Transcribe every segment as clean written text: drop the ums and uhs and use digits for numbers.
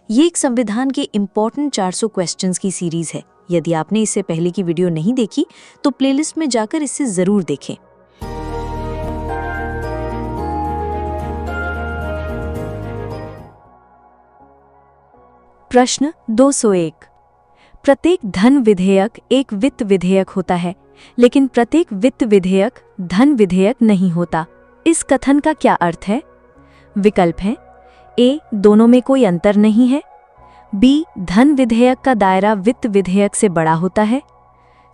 ये एक संविधान के इम्पोर्टेंट 400 क्वेश्चंस की सीरीज है। यदि आपने इससे पहले की वीडियो नहीं देखी तो प्लेलिस्ट में जाकर इसे जरूर देखें। प्रश्न 201। प्रत्येक धन विधेयक एक वित्त विधेयक होता है, लेकिन प्रत्येक वित्त विधेयक धन विधेयक नहीं होता। इस कथन का क्या अर्थ है? विकल्प हैं ए, दोनों में कोई अंतर नहीं है, बी, धन विधेयक का दायरा वित्त विधेयक से बड़ा होता है,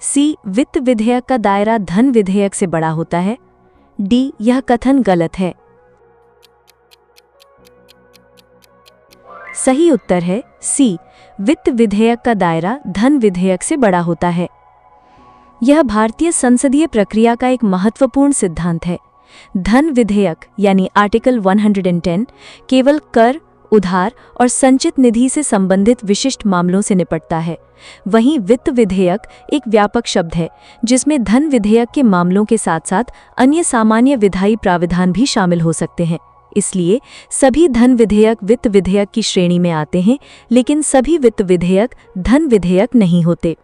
सी, वित्त विधेयक का दायरा धन विधेयक से बड़ा होता है, डी, यह कथन गलत है। सही उत्तर है सी, वित्त विधेयक का दायरा धन विधेयक से बड़ा होता है। यह भारतीय संसदीय प्रक्रिया का एक महत्वपूर्ण सिद्धांत है। धन विधेयक यानी आर्टिकल 110 केवल कर, उधार और संचित निधि से संबंधित विशिष्ट मामलों से निपटता है। वहीं वित्त विधेयक एक व्यापक शब्द है जिसमें धन विधेयक के मामलों के साथ साथ अन्य सामान्य विधायी प्राविधान भी शामिल हो सकते हैं। इसलिए सभी धन विधेयक वित्त विधेयक की श्रेणी में आते हैं, लेकिन सभी वित्त विधेयक धन विधेयक नहीं होते।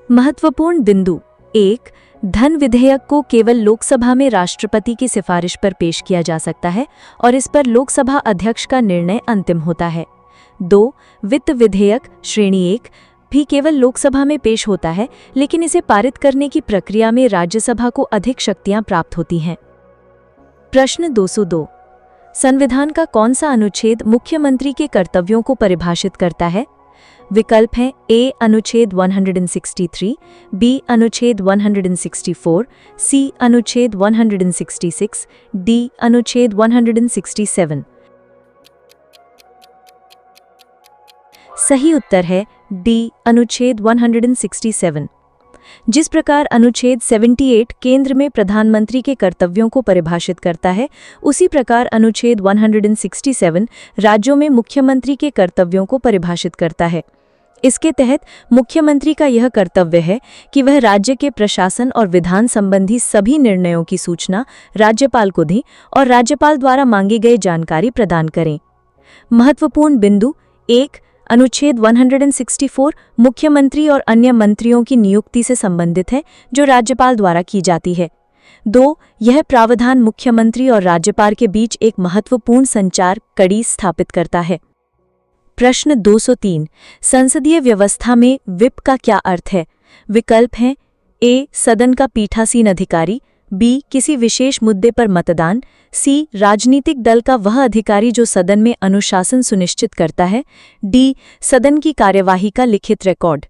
महत्वपूर्ण बिंदु 1, धन विधेयक को केवल लोकसभा में राष्ट्रपति की सिफारिश पर पेश किया जा सकता है और इस पर लोकसभा अध्यक्ष का निर्णय अंतिम होता है। 2, वित्त विधेयक श्रेणी 1 भी केवल लोकसभा में पेश होता है, लेकिन इसे पारित करने की प्रक्रिया में राज्यसभा को अधिक शक्तियां प्राप्त होती हैं। प्रश्न 202। संविधान का कौन सा अनुच्छेद मुख्यमंत्री के कर्तव्यों को परिभाषित करता है? विकल्प हैं ए, अनुच्छेद 163, बी, अनुच्छेद 164, सी, अनुच्छेद 166, डी, अनुच्छेद 167। सही उत्तर है डी, अनुच्छेद 167। जिस प्रकार अनुच्छेद 78 केंद्र में प्रधानमंत्री के कर्तव्यों को परिभाषित करता है, उसी प्रकार अनुच्छेद 167 राज्यों में मुख्यमंत्री के कर्तव्यों को परिभाषित करता है। इसके तहत मुख्यमंत्री का यह कर्तव्य है कि वह राज्य के प्रशासन और विधान संबंधी सभी निर्णयों की सूचना राज्यपाल को दें और राज्यपाल द्वारा मांगी गई जानकारी प्रदान करें। महत्वपूर्ण बिंदु 1, अनुच्छेद 164 मुख्यमंत्री और अन्य मंत्रियों की नियुक्ति से संबंधित है, जो राज्यपाल द्वारा की जाती है। 2, यह प्रावधान मुख्यमंत्री और राज्यपाल के बीच एक महत्वपूर्ण संचार कड़ी स्थापित करता है। प्रश्न 203। संसदीय व्यवस्था में व्हिप का क्या अर्थ है? विकल्प हैं ए, सदन का पीठासीन अधिकारी, बी, किसी विशेष मुद्दे पर मतदान, सी, राजनीतिक दल का वह अधिकारी जो सदन में अनुशासन सुनिश्चित करता है, डी, सदन की कार्यवाही का लिखित रिकॉर्ड।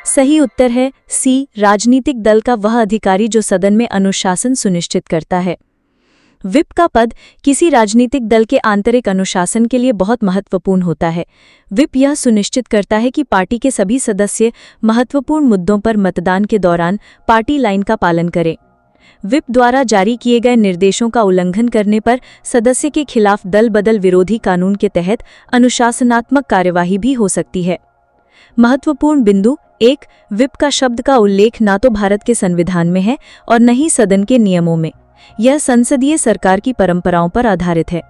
सही उत्तर है सी, राजनीतिक दल का वह अधिकारी जो सदन में अनुशासन सुनिश्चित करता है। व्हिप का पद किसी राजनीतिक दल के आंतरिक अनुशासन के लिए बहुत महत्वपूर्ण होता है। व्हिप यह सुनिश्चित करता है कि पार्टी के सभी सदस्य महत्वपूर्ण मुद्दों पर मतदान के दौरान पार्टी लाइन का पालन करें। व्हिप द्वारा जारी किए गए निर्देशों का उल्लंघन करने पर सदस्य के खिलाफ दल बदल विरोधी कानून के तहत अनुशासनात्मक कार्यवाही भी हो सकती है। महत्वपूर्ण बिंदु 1, व्हिप का शब्द का उल्लेख न तो भारत के संविधान में है और न ही सदन के नियमों में। यह संसदीय सरकार की परंपराओं पर आधारित है।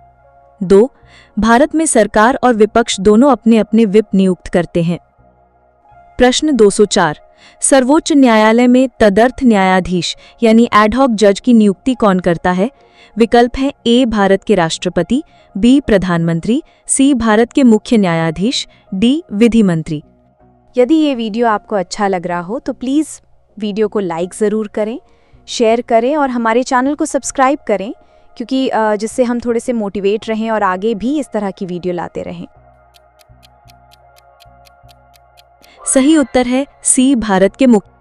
2, भारत में सरकार और विपक्ष दोनों अपने अपने व्हिप नियुक्त करते हैं। प्रश्न 204। सर्वोच्च न्यायालय में तदर्थ न्यायाधीश यानी एडहॉक जज की नियुक्ति कौन करता है? विकल्प हैं ए, भारत के राष्ट्रपति, बी, प्रधानमंत्री, सी, भारत के मुख्य न्यायाधीश, डी, विधि मंत्री। यदि ये वीडियो आपको अच्छा लग रहा हो तो प्लीज़ वीडियो को लाइक ज़रूर करें, शेयर करें और हमारे चैनल को सब्सक्राइब करें, क्योंकि जिससे हम थोड़े से मोटिवेट रहें और आगे भी इस तरह की वीडियो लाते रहें। सही उत्तर है सी, भारत के मुख्य।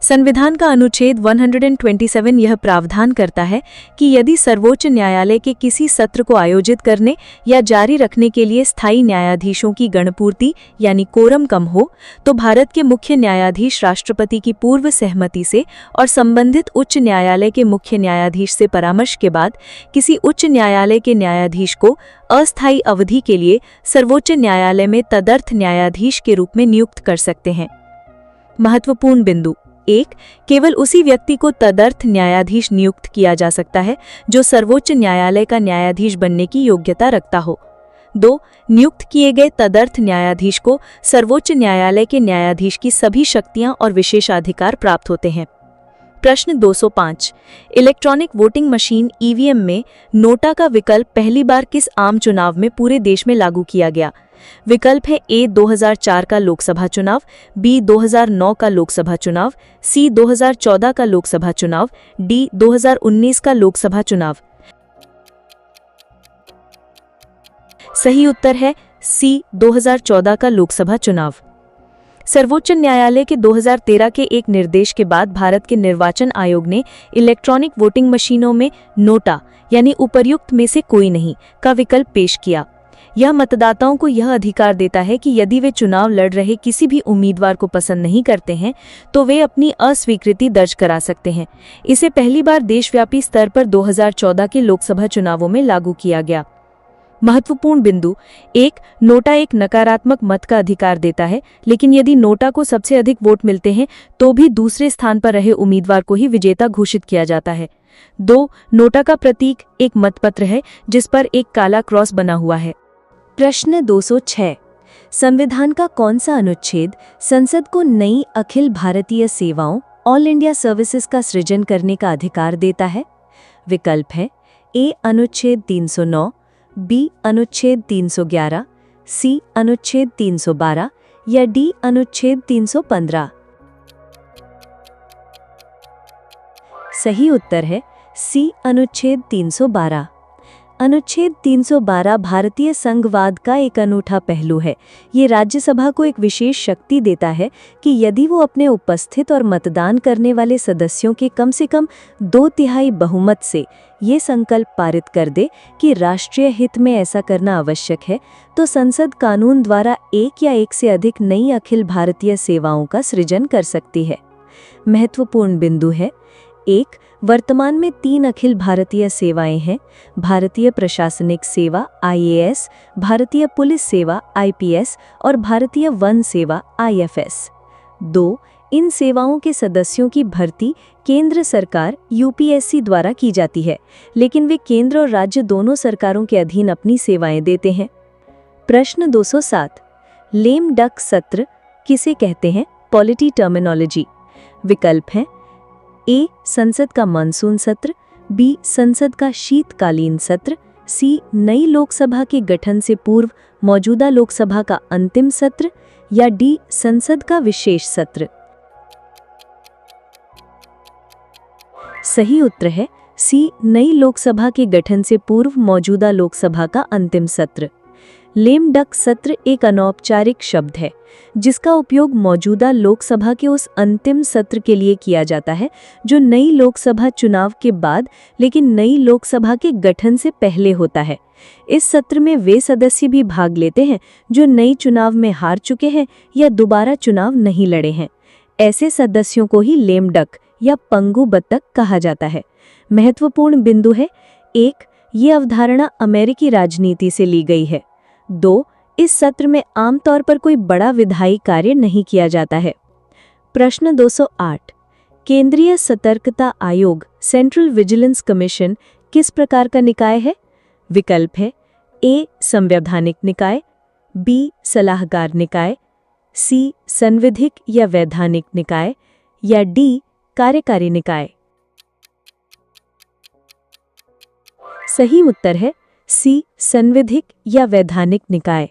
संविधान का अनुच्छेद 127 यह प्रावधान करता है कि यदि सर्वोच्च न्यायालय के किसी सत्र को आयोजित करने या जारी रखने के लिए स्थायी न्यायाधीशों की गणपूर्ति यानी कोरम कम हो, तो भारत के मुख्य न्यायाधीश राष्ट्रपति की पूर्व सहमति से और संबंधित उच्च न्यायालय के मुख्य न्यायाधीश से परामर्श के बाद किसी उच्च न्यायालय के न्यायाधीश को अस्थायी अवधि के लिए सर्वोच्च न्यायालय में तदर्थ न्यायाधीश के रूप में नियुक्त कर सकते हैं। महत्वपूर्ण बिंदु एक, केवल उसी व्यक्ति को तदर्थ न्यायाधीश नियुक्त किया जा सकता है जो सर्वोच्च न्यायालय का न्यायाधीश बनने की योग्यता रखता हो। 2, नियुक्त किए गए तदर्थ न्यायाधीश को सर्वोच्च न्यायालय के न्यायाधीश की सभी शक्तियां और विशेषाधिकार प्राप्त होते हैं। प्रश्न 205, इलेक्ट्रॉनिक वोटिंग मशीन ईवीएम में नोटा का विकल्प पहली बार किस आम चुनाव में पूरे देश में लागू किया गया? विकल्प है ए 2004 का लोकसभा चुनाव, बी 2009 का लोकसभा चुनाव, सी 2014 का लोकसभा चुनाव, डी 2019 का लोकसभा चुनाव। सही उत्तर है सी 2014 का लोकसभा चुनाव। सर्वोच्च न्यायालय के 2013 के एक निर्देश के बाद भारत के निर्वाचन आयोग ने इलेक्ट्रॉनिक वोटिंग मशीनों में नोटा यानी उपर्युक्त में से कोई नहीं का विकल्प पेश किया। यह मतदाताओं को यह अधिकार देता है कि यदि वे चुनाव लड़ रहे किसी भी उम्मीदवार को पसंद नहीं करते हैं तो वे अपनी अस्वीकृति दर्ज करा सकते हैं। इसे पहली बार देशव्यापी स्तर पर 2014 के लोकसभा चुनावों में लागू किया गया। महत्वपूर्ण बिंदु, एक, नोटा एक नकारात्मक मत का अधिकार देता है, लेकिन यदि नोटा को सबसे अधिक वोट मिलते हैं तो भी दूसरे स्थान पर रहे उम्मीदवार को ही विजेता घोषित किया जाता है। 2, नोटा का प्रतीक एक मतपत्र है जिस पर एक काला क्रॉस बना हुआ है। प्रश्न 206, संविधान का कौन सा अनुच्छेद संसद को नई अखिल भारतीय सेवाओं ऑल इंडिया सर्विसेज का सृजन करने का अधिकार देता है? विकल्प है ए अनुच्छेद 309, बी अनुच्छेद 311, सी अनुच्छेद 312 या डी अनुच्छेद 315। सही उत्तर है सी अनुच्छेद 312। अनुच्छेद 312 भारतीय संघवाद का एक अनूठा पहलू है। ये राज्यसभा को एक विशेष शक्ति देता है कि यदि वो अपने उपस्थित और मतदान करने वाले सदस्यों के कम से कम 2/3 बहुमत से ये संकल्प पारित कर दे कि राष्ट्रीय हित में ऐसा करना आवश्यक है, तो संसद कानून द्वारा एक या एक से अधिक नई अखिल भारतीय सेवाओं का सृजन कर सकती है। महत्वपूर्ण बिंदु है, एक, वर्तमान में 3 अखिल भारतीय सेवाएं हैं: भारतीय प्रशासनिक सेवा IAS, भारतीय पुलिस सेवा IPS और भारतीय वन सेवा IFS। 2, इन सेवाओं के सदस्यों की भर्ती केंद्र सरकार UPSC द्वारा की जाती है, लेकिन वे केंद्र और राज्य दोनों सरकारों के अधीन अपनी सेवाएं देते हैं। प्रश्न 207, लेम डक सत्र किसे कहते हैं? Polity terminology. विकल्प है ए संसद का मानसून सत्र, बी संसद का शीतकालीन सत्र, सी नई लोकसभा के गठन से पूर्व मौजूदा लोकसभा का अंतिम सत्र या डी संसद का विशेष सत्र। सही उत्तर है सी नई लोकसभा के गठन से पूर्व मौजूदा लोकसभा का अंतिम सत्र। लेम डक सत्र एक अनौपचारिक शब्द है जिसका उपयोग मौजूदा लोकसभा के उस अंतिम सत्र के लिए किया जाता है जो नई लोकसभा चुनाव के बाद लेकिन नई लोकसभा के गठन से पहले होता है। इस सत्र में वे सदस्य भी भाग लेते हैं जो नई चुनाव में हार चुके हैं या दोबारा चुनाव नहीं लड़े हैं। ऐसे सदस्यों को ही लेम डक या पंगु बत्तख कहा जाता है। महत्वपूर्ण बिंदु है, एक, ये अवधारणा अमेरिकी राजनीति से ली गई है। 2, इस सत्र में आमतौर पर कोई बड़ा विधायी कार्य नहीं किया जाता है। प्रश्न 208, केंद्रीय सतर्कता आयोग सेंट्रल विजिलेंस कमीशन किस प्रकार का निकाय है? विकल्प है ए संवैधानिक निकाय, बी सलाहकार निकाय, सी संविधिक या वैधानिक निकाय या डी कार्यकारी निकाय। सही उत्तर है सी संविधिक या वैधानिक निकाय।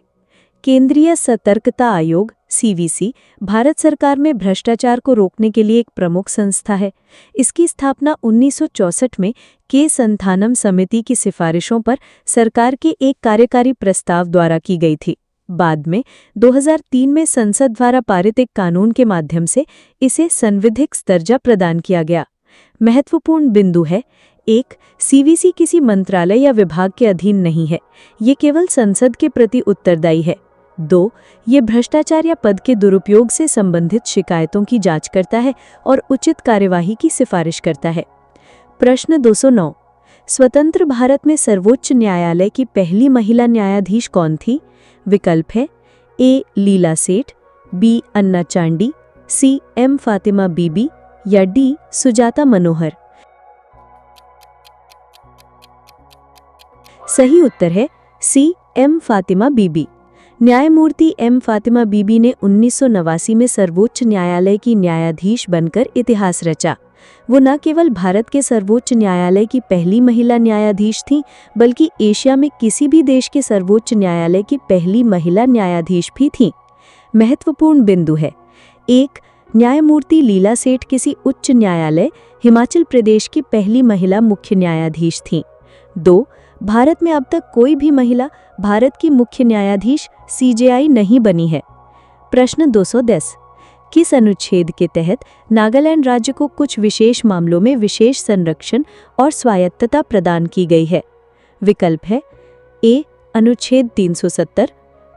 केंद्रीय सतर्कता आयोग CVC भारत सरकार में भ्रष्टाचार को रोकने के लिए एक प्रमुख संस्था है। इसकी स्थापना 1964 में के संथानम समिति की सिफारिशों पर सरकार के एक कार्यकारी प्रस्ताव द्वारा की गई थी। बाद में 2003 में संसद द्वारा पारित एक कानून के माध्यम से इसे संविधिक दर्जा प्रदान किया गया। महत्वपूर्ण बिंदु है, एक, CVC किसी मंत्रालय या विभाग के अधीन नहीं है, ये केवल संसद के प्रति उत्तरदायी है। 2, ये भ्रष्टाचार या पद के दुरुपयोग से संबंधित शिकायतों की जांच करता है और उचित कार्यवाही की सिफारिश करता है। प्रश्न 209, स्वतंत्र भारत में सर्वोच्च न्यायालय की पहली महिला न्यायाधीश कौन थी? विकल्प है ए लीला सेठ, बी अन्ना चांडी, सी एम फातिमा बीबी, या डी सुजाता मनोहर? सही उत्तर है सी एम फातिमा बीबी। न्यायमूर्ति एम फातिमा बीबी ने 1989 में सर्वोच्च न्यायालय की न्यायाधीश बनकर इतिहास रचा। वो न केवल भारत के सर्वोच्च न्यायालय की पहली महिला न्यायाधीश थीं, बल्कि एशिया में किसी भी देश के सर्वोच्च न्यायालय की पहली महिला न्यायाधीश भी थीं। महत्वपूर्ण बिंदु है: 1. न्यायमूर्ति लीला सेठ किसी उच्च न्यायालय हिमाचल प्रदेश की पहली महिला मुख्य न्यायाधीश थीं। 2. भारत में अब तक कोई भी महिला भारत की मुख्य न्यायाधीश सीजेआई नहीं बनी है। प्रश्न 210। किस अनुच्छेद के तहत नागालैंड राज्य को कुछ विशेष मामलों में विशेष संरक्षण और स्वायत्तता प्रदान की गई है? विकल्प है: ए. अनुच्छेद 370,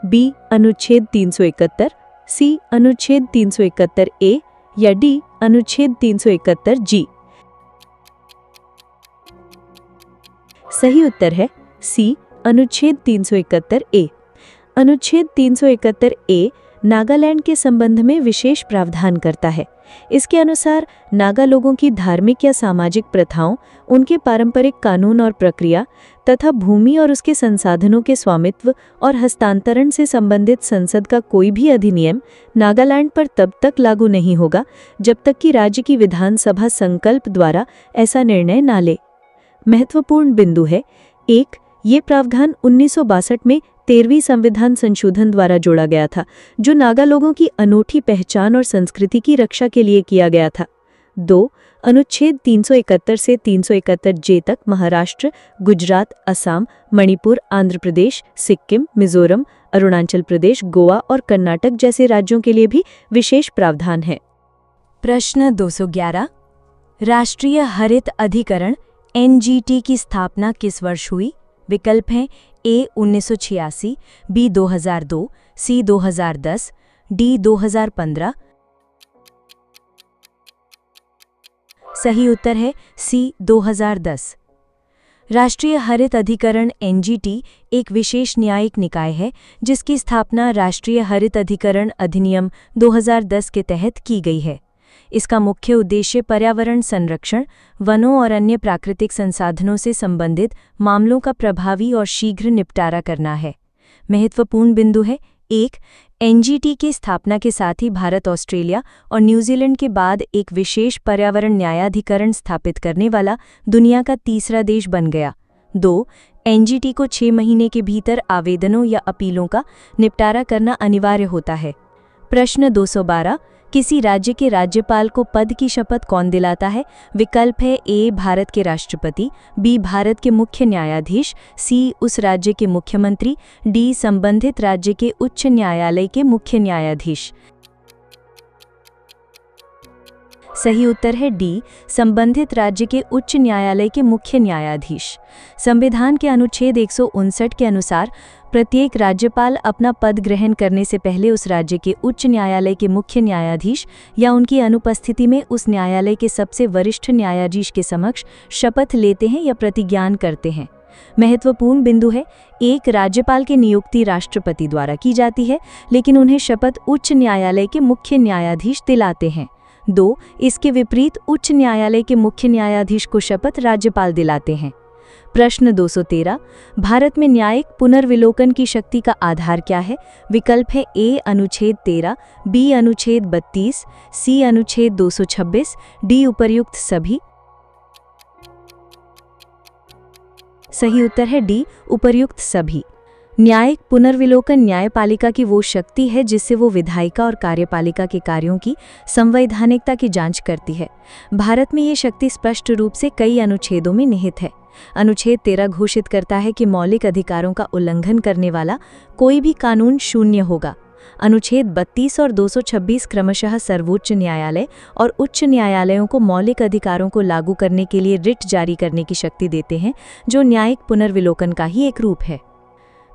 बी. अनुच्छेद 371, सी. अनुच्छेद 371 ए या डी. अनुच्छेद 371 जी। सही उत्तर है सी. अनुच्छेद 371 ए। अनुच्छेद 371 ए नागालैंड के संबंध में विशेष प्रावधान करता है। इसके अनुसार नागा लोगों की धार्मिक या सामाजिक प्रथाओं, उनके पारंपरिक कानून और प्रक्रिया तथा भूमि और उसके संसाधनों के स्वामित्व और हस्तांतरण से संबंधित संसद का कोई भी अधिनियम नागालैंड पर तब तक लागू नहीं होगा जब तक कि राज्य की विधानसभा संकल्प द्वारा ऐसा निर्णय न ले। महत्वपूर्ण बिंदु है: 1. ये प्रावधान 1962 में 13वीं संविधान संशोधन द्वारा जोड़ा गया था, जो नागा लोगों की अनूठी पहचान और संस्कृति की रक्षा के लिए किया गया था। 2. अनुच्छेद 371 से 371 जे तक महाराष्ट्र, गुजरात, असम, मणिपुर, आंध्र प्रदेश, सिक्किम, मिजोरम, अरुणाचल प्रदेश, गोवा और कर्नाटक जैसे राज्यों के लिए भी विशेष प्रावधान है। प्रश्न 211। राष्ट्रीय हरित अधिकरण एनजीटी की स्थापना किस वर्ष हुई? विकल्प हैं: ए 1986, बी 2002, सी 2010, डी 2015। सही उत्तर है सी 2010। राष्ट्रीय हरित अधिकरण एनजीटी एक विशेष न्यायिक निकाय है जिसकी स्थापना राष्ट्रीय हरित अधिकरण अधिनियम 2010 के तहत की गई है। इसका मुख्य उद्देश्य पर्यावरण संरक्षण, वनों और अन्य प्राकृतिक संसाधनों से संबंधित मामलों का प्रभावी और शीघ्र निपटारा करना है। महत्वपूर्ण बिंदु है: 1. एनजीटी की स्थापना के साथ ही भारत, ऑस्ट्रेलिया और न्यूजीलैंड के बाद एक विशेष पर्यावरण न्यायाधिकरण स्थापित करने वाला दुनिया का तीसरा देश बन गया। 2. एनजीटी को 6 महीने के भीतर आवेदनों या अपीलों का निपटारा करना अनिवार्य होता है। प्रश्न 212। किसी राज्य के राज्यपाल को पद की शपथ कौन दिलाता है? विकल्प है: ए भारत के राष्ट्रपति, बी भारत के मुख्य न्यायाधीश, सी उस राज्य के मुख्यमंत्री, डी संबंधित राज्य के उच्च न्यायालय के मुख्य न्यायाधीश। सही उत्तर है डी संबंधित राज्य के उच्च न्यायालय के मुख्य न्यायाधीश। संविधान के अनुच्छेद 159 के अनुसार प्रत्येक राज्यपाल अपना पद ग्रहण करने से पहले उस राज्य के उच्च न्यायालय के मुख्य न्यायाधीश या उनकी अनुपस्थिति में उस न्यायालय के सबसे वरिष्ठ न्यायाधीश के समक्ष शपथ लेते हैं या प्रतिज्ञान करते हैं। महत्वपूर्ण बिंदु है: 1. राज्यपाल की नियुक्ति राष्ट्रपति द्वारा की जाती है, लेकिन उन्हें शपथ उच्च न्यायालय के मुख्य न्यायाधीश दिलाते हैं। 2. इसके विपरीत उच्च न्यायालय के मुख्य न्यायाधीश को शपथ राज्यपाल दिलाते हैं। प्रश्न 213। भारत में न्यायिक पुनर्विलोकन की शक्ति का आधार क्या है? विकल्प है: ए अनुच्छेद 13, बी अनुच्छेद 32, सी अनुच्छेद 226, डी उपर्युक्त सभी। सही उत्तर है डी उपर्युक्त सभी। न्यायिक पुनर्विलोकन न्यायपालिका की वो शक्ति है जिससे वो विधायिका और कार्यपालिका के कार्यों की संवैधानिकता की जांच करती है। भारत में ये शक्ति स्पष्ट रूप से कई अनुच्छेदों में निहित है। अनुच्छेद 13 घोषित करता है कि मौलिक अधिकारों का उल्लंघन करने वाला कोई भी कानून शून्य होगा। अनुच्छेद 32 और 226 क्रमशः सर्वोच्च न्यायालय और उच्च न्यायालयों को मौलिक अधिकारों को लागू करने के लिए रिट जारी करने की शक्ति देते हैं, जो न्यायिक पुनर्विलोकन का ही एक रूप है।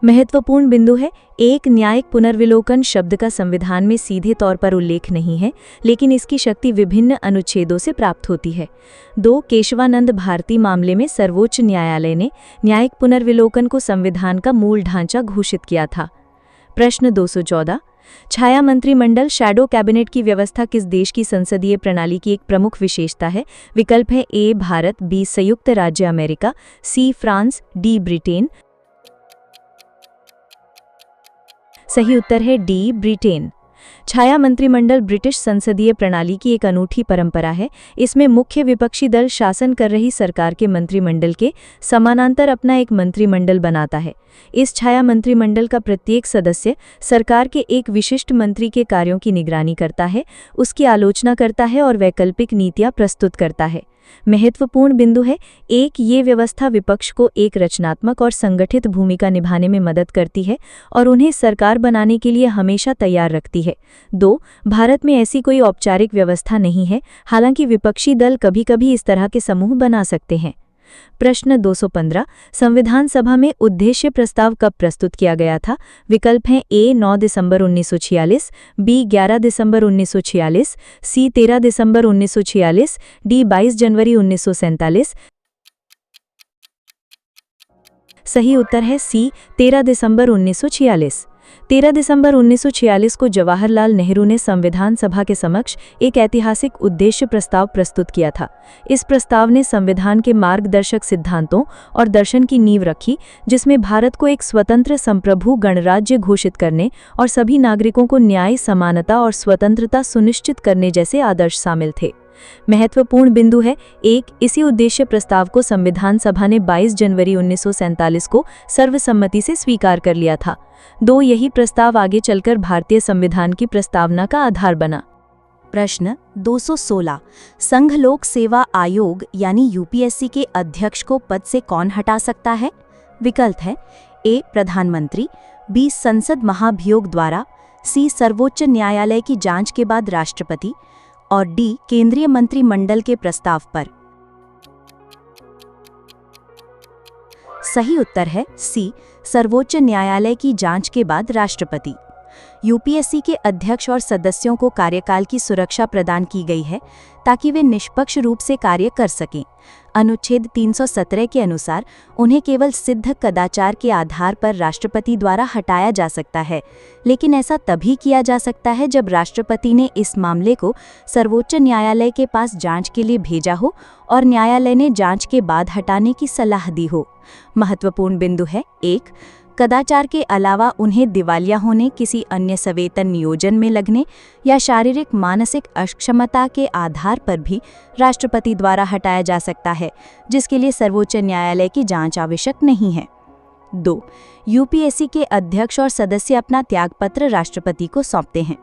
महत्वपूर्ण बिंदु है: 1. न्यायिक पुनर्विलोकन शब्द का संविधान में सीधे तौर पर उल्लेख नहीं है, लेकिन इसकी शक्ति विभिन्न अनुच्छेदों से प्राप्त होती है। 2. केशवानंद भारती मामले में सर्वोच्च न्यायालय ने न्यायिक पुनर्विलोकन को संविधान का मूल ढांचा घोषित किया था। प्रश्न 214। छाया मंत्रिमंडल शैडो कैबिनेट की व्यवस्था किस देश की संसदीय प्रणाली की एक प्रमुख विशेषता है? विकल्प है ए भारत, बी संयुक्त राज्य अमेरिका, सी फ्रांस, डी ब्रिटेन। सही उत्तर है डी ब्रिटेन। छाया मंत्रिमंडल ब्रिटिश संसदीय प्रणाली की एक अनूठी परंपरा है। इसमें मुख्य विपक्षी दल शासन कर रही सरकार के मंत्रिमंडल के समानांतर अपना एक मंत्रिमंडल बनाता है। इस छाया मंत्रिमंडल का प्रत्येक सदस्य सरकार के एक विशिष्ट मंत्री के कार्यों की निगरानी करता है, उसकी आलोचना करता है और वैकल्पिक नीतियां प्रस्तुत करता है। महत्वपूर्ण बिंदु है एक, ये व्यवस्था विपक्ष को एक रचनात्मक और संगठित भूमिका निभाने में मदद करती है और उन्हें सरकार बनाने के लिए हमेशा तैयार रखती है। 2, भारत में ऐसी कोई औपचारिक व्यवस्था नहीं है, हालांकि विपक्षी दल कभी-कभी इस तरह के समूह बना सकते हैं। प्रश्न 215, संविधान सभा में उद्देश्य प्रस्ताव कब प्रस्तुत किया गया था? विकल्प हैं ए 9 दिसंबर 1946, बी 11 दिसंबर 1946, सी 13 दिसंबर 1946, डी 22 जनवरी 1947। सही उत्तर है सी 13 दिसंबर 1946। 13 दिसंबर 1946 को जवाहरलाल नेहरू ने संविधान सभा के समक्ष एक ऐतिहासिक उद्देश्य प्रस्ताव प्रस्तुत किया था। इस प्रस्ताव ने संविधान के मार्गदर्शक सिद्धांतों और दर्शन की नींव रखी, जिसमें भारत को एक स्वतंत्र संप्रभु गणराज्य घोषित करने और सभी नागरिकों को न्याय, समानता और स्वतंत्रता सुनिश्चित करने जैसे आदर्श शामिल थे। महत्वपूर्ण बिंदु है एक, इसी उद्देश्य प्रस्ताव को संविधान सभा ने 22 जनवरी 1947 को सर्वसम्मति से स्वीकार कर लिया था। 2, यही प्रस्ताव आगे चलकर भारतीय संविधान की प्रस्तावना का आधार बना। प्रश्न 216, संघ लोक सेवा आयोग यानी यूपीएससी के अध्यक्ष को पद से कौन हटा सकता है? विकल्प है ए प्रधानमंत्री, बी संसद महाभियोग द्वारा, सी सर्वोच्च न्यायालय की जांच के बाद राष्ट्रपति और डी केंद्रीय मंत्रिमंडल के प्रस्ताव पर। सही उत्तर है सी सर्वोच्च न्यायालय की जांच के बाद राष्ट्रपति। यूपीएससी के अध्यक्ष और सदस्यों को कार्यकाल की सुरक्षा प्रदान की गई है ताकि वे निष्पक्ष रूप से कार्य कर सकें। अनुच्छेद 317 के अनुसार उन्हें केवल सिद्ध कदाचार के आधार पर राष्ट्रपति द्वारा हटाया जा सकता है, लेकिन ऐसा तभी किया जा सकता है जब राष्ट्रपति ने इस मामले को सर्वोच्च न्यायालय के पास जांच के लिए भेजा हो और न्यायालय ने जांच के बाद हटाने की सलाह दी हो। महत्वपूर्ण बिंदु है एक, कदाचार के अलावा उन्हें दिवालिया होने, किसी अन्य सवेतन नियोजन में लगने या शारीरिक मानसिक अक्षमता के आधार पर भी राष्ट्रपति द्वारा हटाया जा सकता है, जिसके लिए सर्वोच्च न्यायालय की जांच आवश्यक नहीं है। 2, यूपीएससी के अध्यक्ष और सदस्य अपना त्यागपत्र राष्ट्रपति को सौंपते हैं।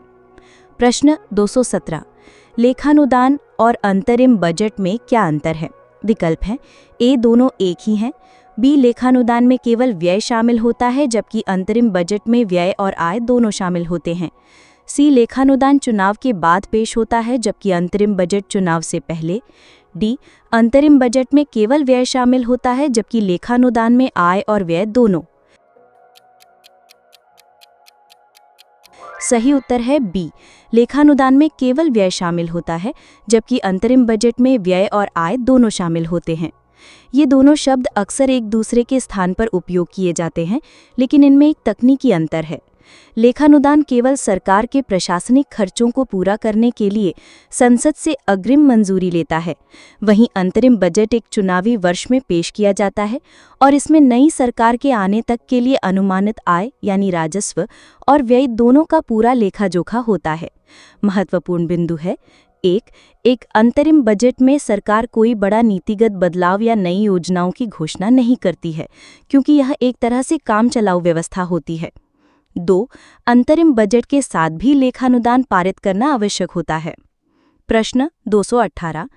प्रश्न 217, लेखानुदान और अंतरिम बजट में क्या अंतर है? विकल्प है ए दोनों एक ही हैं, बी लेखानुदान में केवल व्यय शामिल होता है जबकि अंतरिम बजट में व्यय और आय दोनों शामिल होते हैं, सी लेखानुदान चुनाव के बाद पेश होता है जबकि अंतरिम बजट चुनाव से पहले, डी अंतरिम बजट में केवल व्यय शामिल होता है जबकि लेखानुदान में आय और व्यय दोनों। सही उत्तर है बी, लेखानुदान में केवल व्यय शामिल होता है जबकि अंतरिम बजट में व्यय और आय दोनों शामिल होते हैं। ये दोनों शब्द अक्सर एक दूसरे के स्थान पर उपयोग किए जाते हैं, लेकिन इनमें एक तकनीकी अंतर है। लेखानुदान केवल सरकार के प्रशासनिक खर्चों को पूरा करने के लिए संसद से अग्रिम मंजूरी लेता है, वहीं अंतरिम बजट एक चुनावी वर्ष में पेश किया जाता है और इसमें नई सरकार के आने तक के लिए अनुमानित आय यानी राजस्व और व्यय दोनों का पूरा लेखा-जोखा होता है। महत्वपूर्ण बिंदु है एक अंतरिम बजट में सरकार कोई बड़ा नीतिगत बदलाव या नई योजनाओं की घोषणा नहीं करती है, क्योंकि यह एक तरह से काम चलाऊ व्यवस्था होती है। 2, अंतरिम बजट के साथ भी लेखानुदान पारित करना आवश्यक होता है। प्रश्न 218,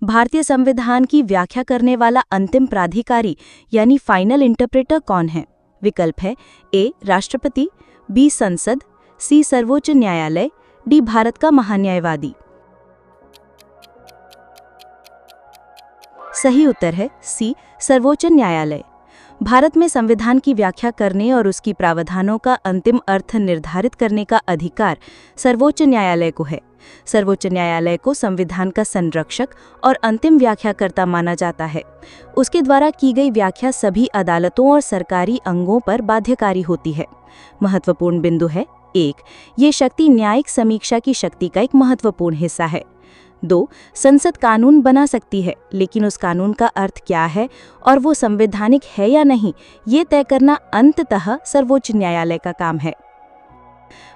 भारतीय संविधान की व्याख्या करने वाला अंतिम प्राधिकारी यानी फाइनल इंटरप्रेटर कौन है? विकल्प है ए राष्ट्रपति, बी संसद, सी सर्वोच्च न्यायालय, डी भारत का महान्यायवादी। सही उत्तर है सी सर्वोच्च न्यायालय। भारत में संविधान की व्याख्या करने और उसकी प्रावधानों का अंतिम अर्थ निर्धारित करने का अधिकार सर्वोच्च न्यायालय को है। सर्वोच्च न्यायालय को संविधान का संरक्षक और अंतिम व्याख्याकर्ता माना जाता है। उसके द्वारा की गई व्याख्या सभी अदालतों और सरकारी अंगों पर बाध्यकारी होती है। महत्वपूर्ण बिंदु है 1. ये शक्ति न्यायिक समीक्षा की शक्ति का एक महत्वपूर्ण हिस्सा है। 2. संसद कानून बना सकती है, लेकिन उस कानून का अर्थ क्या है और वो संवैधानिक है या नहीं, ये तय करना अंततः सर्वोच्च न्यायालय का काम है।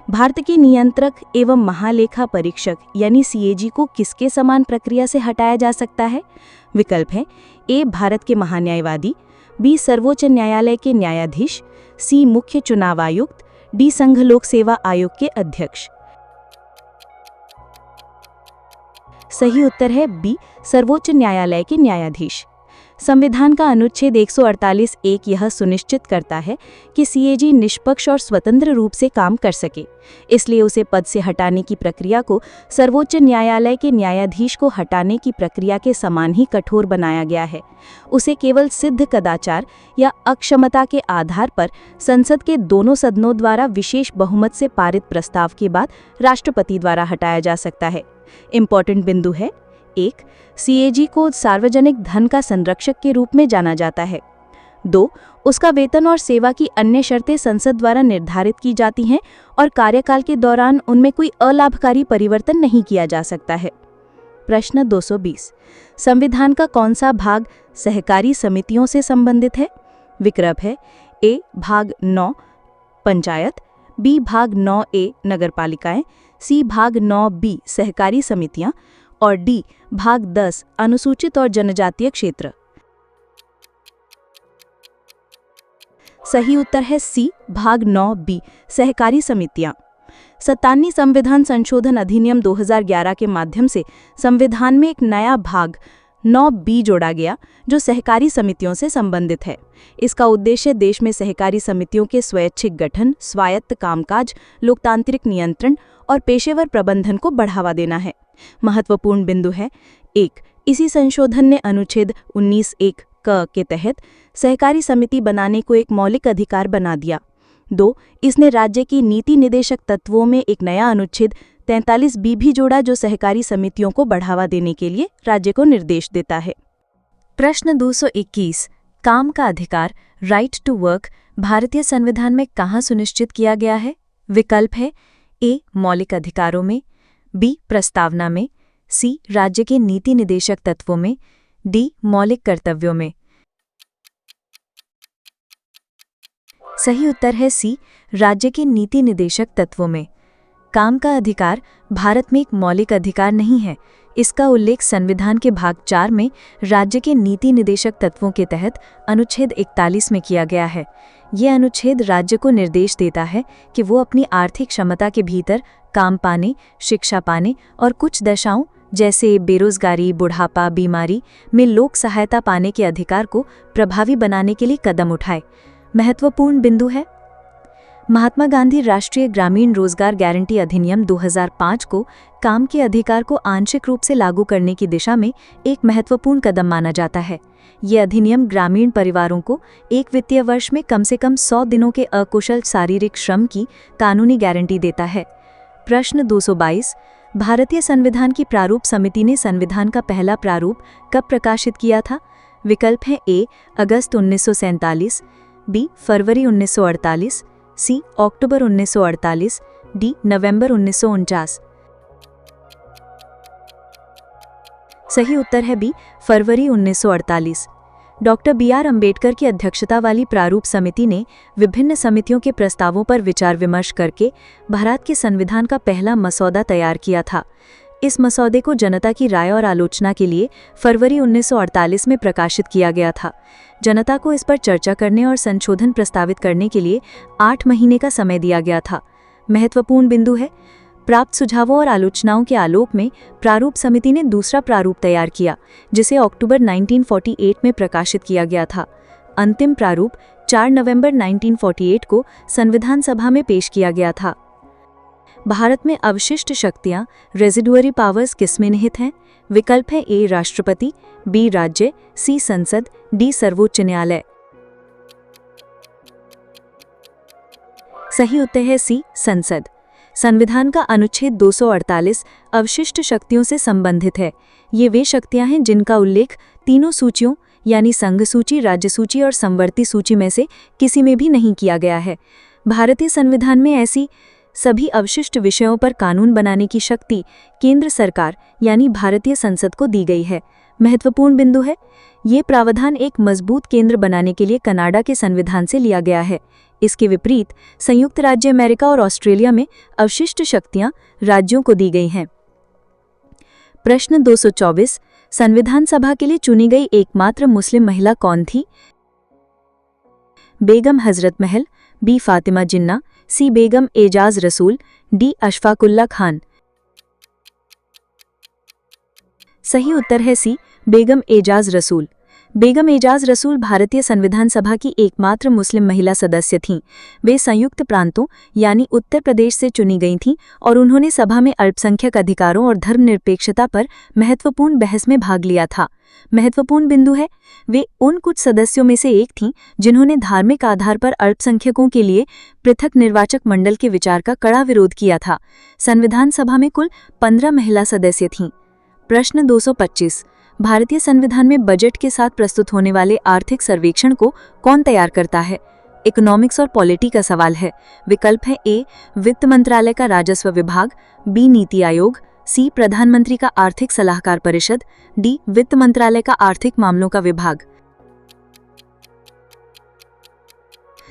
भारत के नियंत्रक एवं महालेखा परीक्षक यानी सीएजी को किसके समान प्रक्रिया से हटाया जा सकता है? विकल्प है ए. भारत के महान्यायवादी, बी. सर्वोच्च न्यायालय के न्यायाधीश, सी. मुख्य चुनाव आयुक्त, डी. संघ लोक सेवा आयोग के अध्यक्ष। सही उत्तर है बी. सर्वोच्च न्यायालय के न्यायाधीश। संविधान का अनुच्छेद 148(1) यह सुनिश्चित करता है कि सीएजी निष्पक्ष और स्वतंत्र रूप से काम कर सके, इसलिए उसे पद से हटाने की प्रक्रिया को सर्वोच्च न्यायालय के न्यायाधीश को हटाने की प्रक्रिया के समान ही कठोर बनाया गया है। उसे केवल सिद्ध कदाचार या अक्षमता के आधार पर संसद के दोनों सदनों द्वारा विशेष बहुमत से पारित प्रस्ताव के बाद राष्ट्रपति द्वारा हटाया जा सकता है। इम्पॉर्टेंट बिंदु है 1. सीएजी को सार्वजनिक धन का संरक्षक के रूप में जाना जाता है। 2. उसका वेतन और सेवा की अन्य शर्तें संसद द्वारा निर्धारित की जाती हैं और कार्यकाल के दौरान उनमें कोई अलाभकारी परिवर्तन नहीं किया जा सकता है। प्रश्न 220। संविधान का कौन सा भाग सहकारी समितियों से संबंधित है? विकल्प है ए. भाग 9 पंचायत, बी. भाग 9A नगरपालिकाएं, सी. भाग 9B सहकारी समितियां और डी. भाग 10 अनुसूचित और जनजातीय क्षेत्र। सही उत्तर है सी. भाग 9B सहकारी समितियां। 97 संविधान संशोधन अधिनियम 2011 के माध्यम से संविधान में एक नया भाग 9B जोड़ा गया जो सहकारी समितियों से संबंधित है। इसका उद्देश्य देश में सहकारी समितियों के स्वैच्छिक गठन, स्वायत्त कामकाज, लोकतांत्रिक नियंत्रण और पेशेवर प्रबंधन को बढ़ावा देना है। महत्वपूर्ण बिंदु है 1. इसी संशोधन ने अनुच्छेद 19(1) क के तहत सहकारी समिति बनाने को एक मौलिक अधिकार बना दिया। 2. इसने राज्य की नीति निदेशक तत्वों में एक नया अनुच्छेद 43B भी जोड़ा जो सहकारी समितियों को बढ़ावा देने के लिए राज्य को निर्देश देता है। प्रश्न 221। काम का अधिकार राइट टू वर्क भारतीय संविधान में कहाँ सुनिश्चित किया गया है? विकल्प है ए. मौलिक अधिकारों में, बी. प्रस्तावना में, सी. राज्य के नीति निदेशक तत्वों में, डी. मौलिक कर्तव्यों में। सही उत्तर है सी. राज्य के नीति निदेशक तत्वों में। काम का अधिकार भारत में एक मौलिक अधिकार नहीं है। इसका उल्लेख संविधान के भाग 4 में राज्य के नीति निदेशक तत्वों के तहत अनुच्छेद 41 में किया गया है। यह अनुच्छेद राज्य को निर्देश देता है कि वो अपनी आर्थिक क्षमता के भीतर काम पाने, शिक्षा पाने और कुछ दशाओं जैसे बेरोजगारी, बुढ़ापा, बीमारी में लोक सहायता पाने के अधिकार को प्रभावी बनाने के लिए कदम उठाए। महत्वपूर्ण बिंदु है महात्मा गांधी राष्ट्रीय ग्रामीण रोजगार गारंटी अधिनियम 2005 को काम के अधिकार को आंशिक रूप से लागू करने की दिशा में एक महत्वपूर्ण कदम माना जाता है। ये अधिनियम ग्रामीण परिवारों को एक वित्तीय वर्ष में कम से कम 100 दिनों के अकुशल शारीरिक श्रम की कानूनी गारंटी देता है। प्रश्न 222। भारतीय संविधान की प्रारूप समिति ने संविधान का पहला प्रारूप कब प्रकाशित किया था? विकल्प है ए. अगस्त 1947, बी. फरवरी 1948, सी. अक्टूबर 1948, डी. नवंबर 1949। सही उत्तर है बी. फरवरी 1948। Doctor B R. अंबेडकर की अध्यक्षता वाली प्रारूप समिति ने विभिन्न समितियों के प्रस्तावों पर विचार विमर्श करके भारत के संविधान का पहला मसौदा तैयार किया था। इस मसौदे को जनता की राय और आलोचना के लिए फरवरी 1948 में प्रकाशित किया गया था। जनता को इस पर चर्चा करने और संशोधन प्रस्तावित करने के लिए 8 महीने का समय दिया गया था। महत्वपूर्ण बिंदु है प्राप्त सुझावों और आलोचनाओं के आलोक में प्रारूप समिति ने दूसरा प्रारूप तैयार किया, जिसे अक्टूबर 1948 में प्रकाशित किया गया था। अंतिम प्रारूप 4 नवंबर 1948 को संविधान सभा में पेश किया गया था। भारत में अवशिष्ट शक्तियां रेजिडुअरी पावर्स किसमें निहित हैं? विकल्प है ए. राष्ट्रपति, बी. राज्य, सी. संसद, डी. सर्वोच्च न्यायालय। सही उत्तर है सी, संसद। संविधान का अनुच्छेद 248 अवशिष्ट शक्तियों से संबंधित है। ये वे शक्तियां हैं जिनका उल्लेख तीनों सूचियों यानी संघ सूची, राज्य सूची और संवर्ती सूची में से किसी में भी नहीं किया गया है। भारतीय संविधान में ऐसी सभी अवशिष्ट विषयों पर कानून बनाने की शक्ति केंद्र सरकार यानी भारतीय संसद को दी गई है। महत्वपूर्ण बिंदु है, ये प्रावधान एक मजबूत केंद्र बनाने के लिए कनाडा के संविधान से लिया गया है। इसके विपरीत संयुक्त राज्य अमेरिका और ऑस्ट्रेलिया में अवशिष्ट शक्तियां राज्यों को दी गई हैं। प्रश्न 224, संविधान सभा के लिए चुनी गई एकमात्र मुस्लिम महिला कौन थी? बेगम हजरत महल, बी फातिमा जिन्ना, सी बेगम एजाज रसूल, डी अशफाकुल्ला खान। सही उत्तर है सी, बेगम एजाज रसूल। बेगम एजाज रसूल भारतीय संविधान सभा की एकमात्र मुस्लिम महिला सदस्य थीं। वे संयुक्त प्रांतों यानी उत्तर प्रदेश से चुनी गई थीं और उन्होंने सभा में अल्पसंख्यक अधिकारों और धर्मनिरपेक्षता पर महत्वपूर्ण बहस में भाग लिया था। महत्वपूर्ण बिंदु है, वे उन कुछ सदस्यों में से एक थीं जिन्होंने धार्मिक आधार पर अल्पसंख्यकों के लिए पृथक निर्वाचक मंडल के विचार का कड़ा विरोध किया था। संविधान सभा में कुल 15 महिला सदस्य थीं। प्रश्न 225, भारतीय संविधान में बजट के साथ प्रस्तुत होने वाले आर्थिक सर्वेक्षण को कौन तैयार करता है? इकोनॉमिक्स और पॉलिटी का सवाल है। विकल्प है ए, वित्त मंत्रालय का राजस्व विभाग, बी नीति आयोग, सी प्रधानमंत्री का आर्थिक सलाहकार परिषद, डी वित्त मंत्रालय का आर्थिक मामलों का विभाग।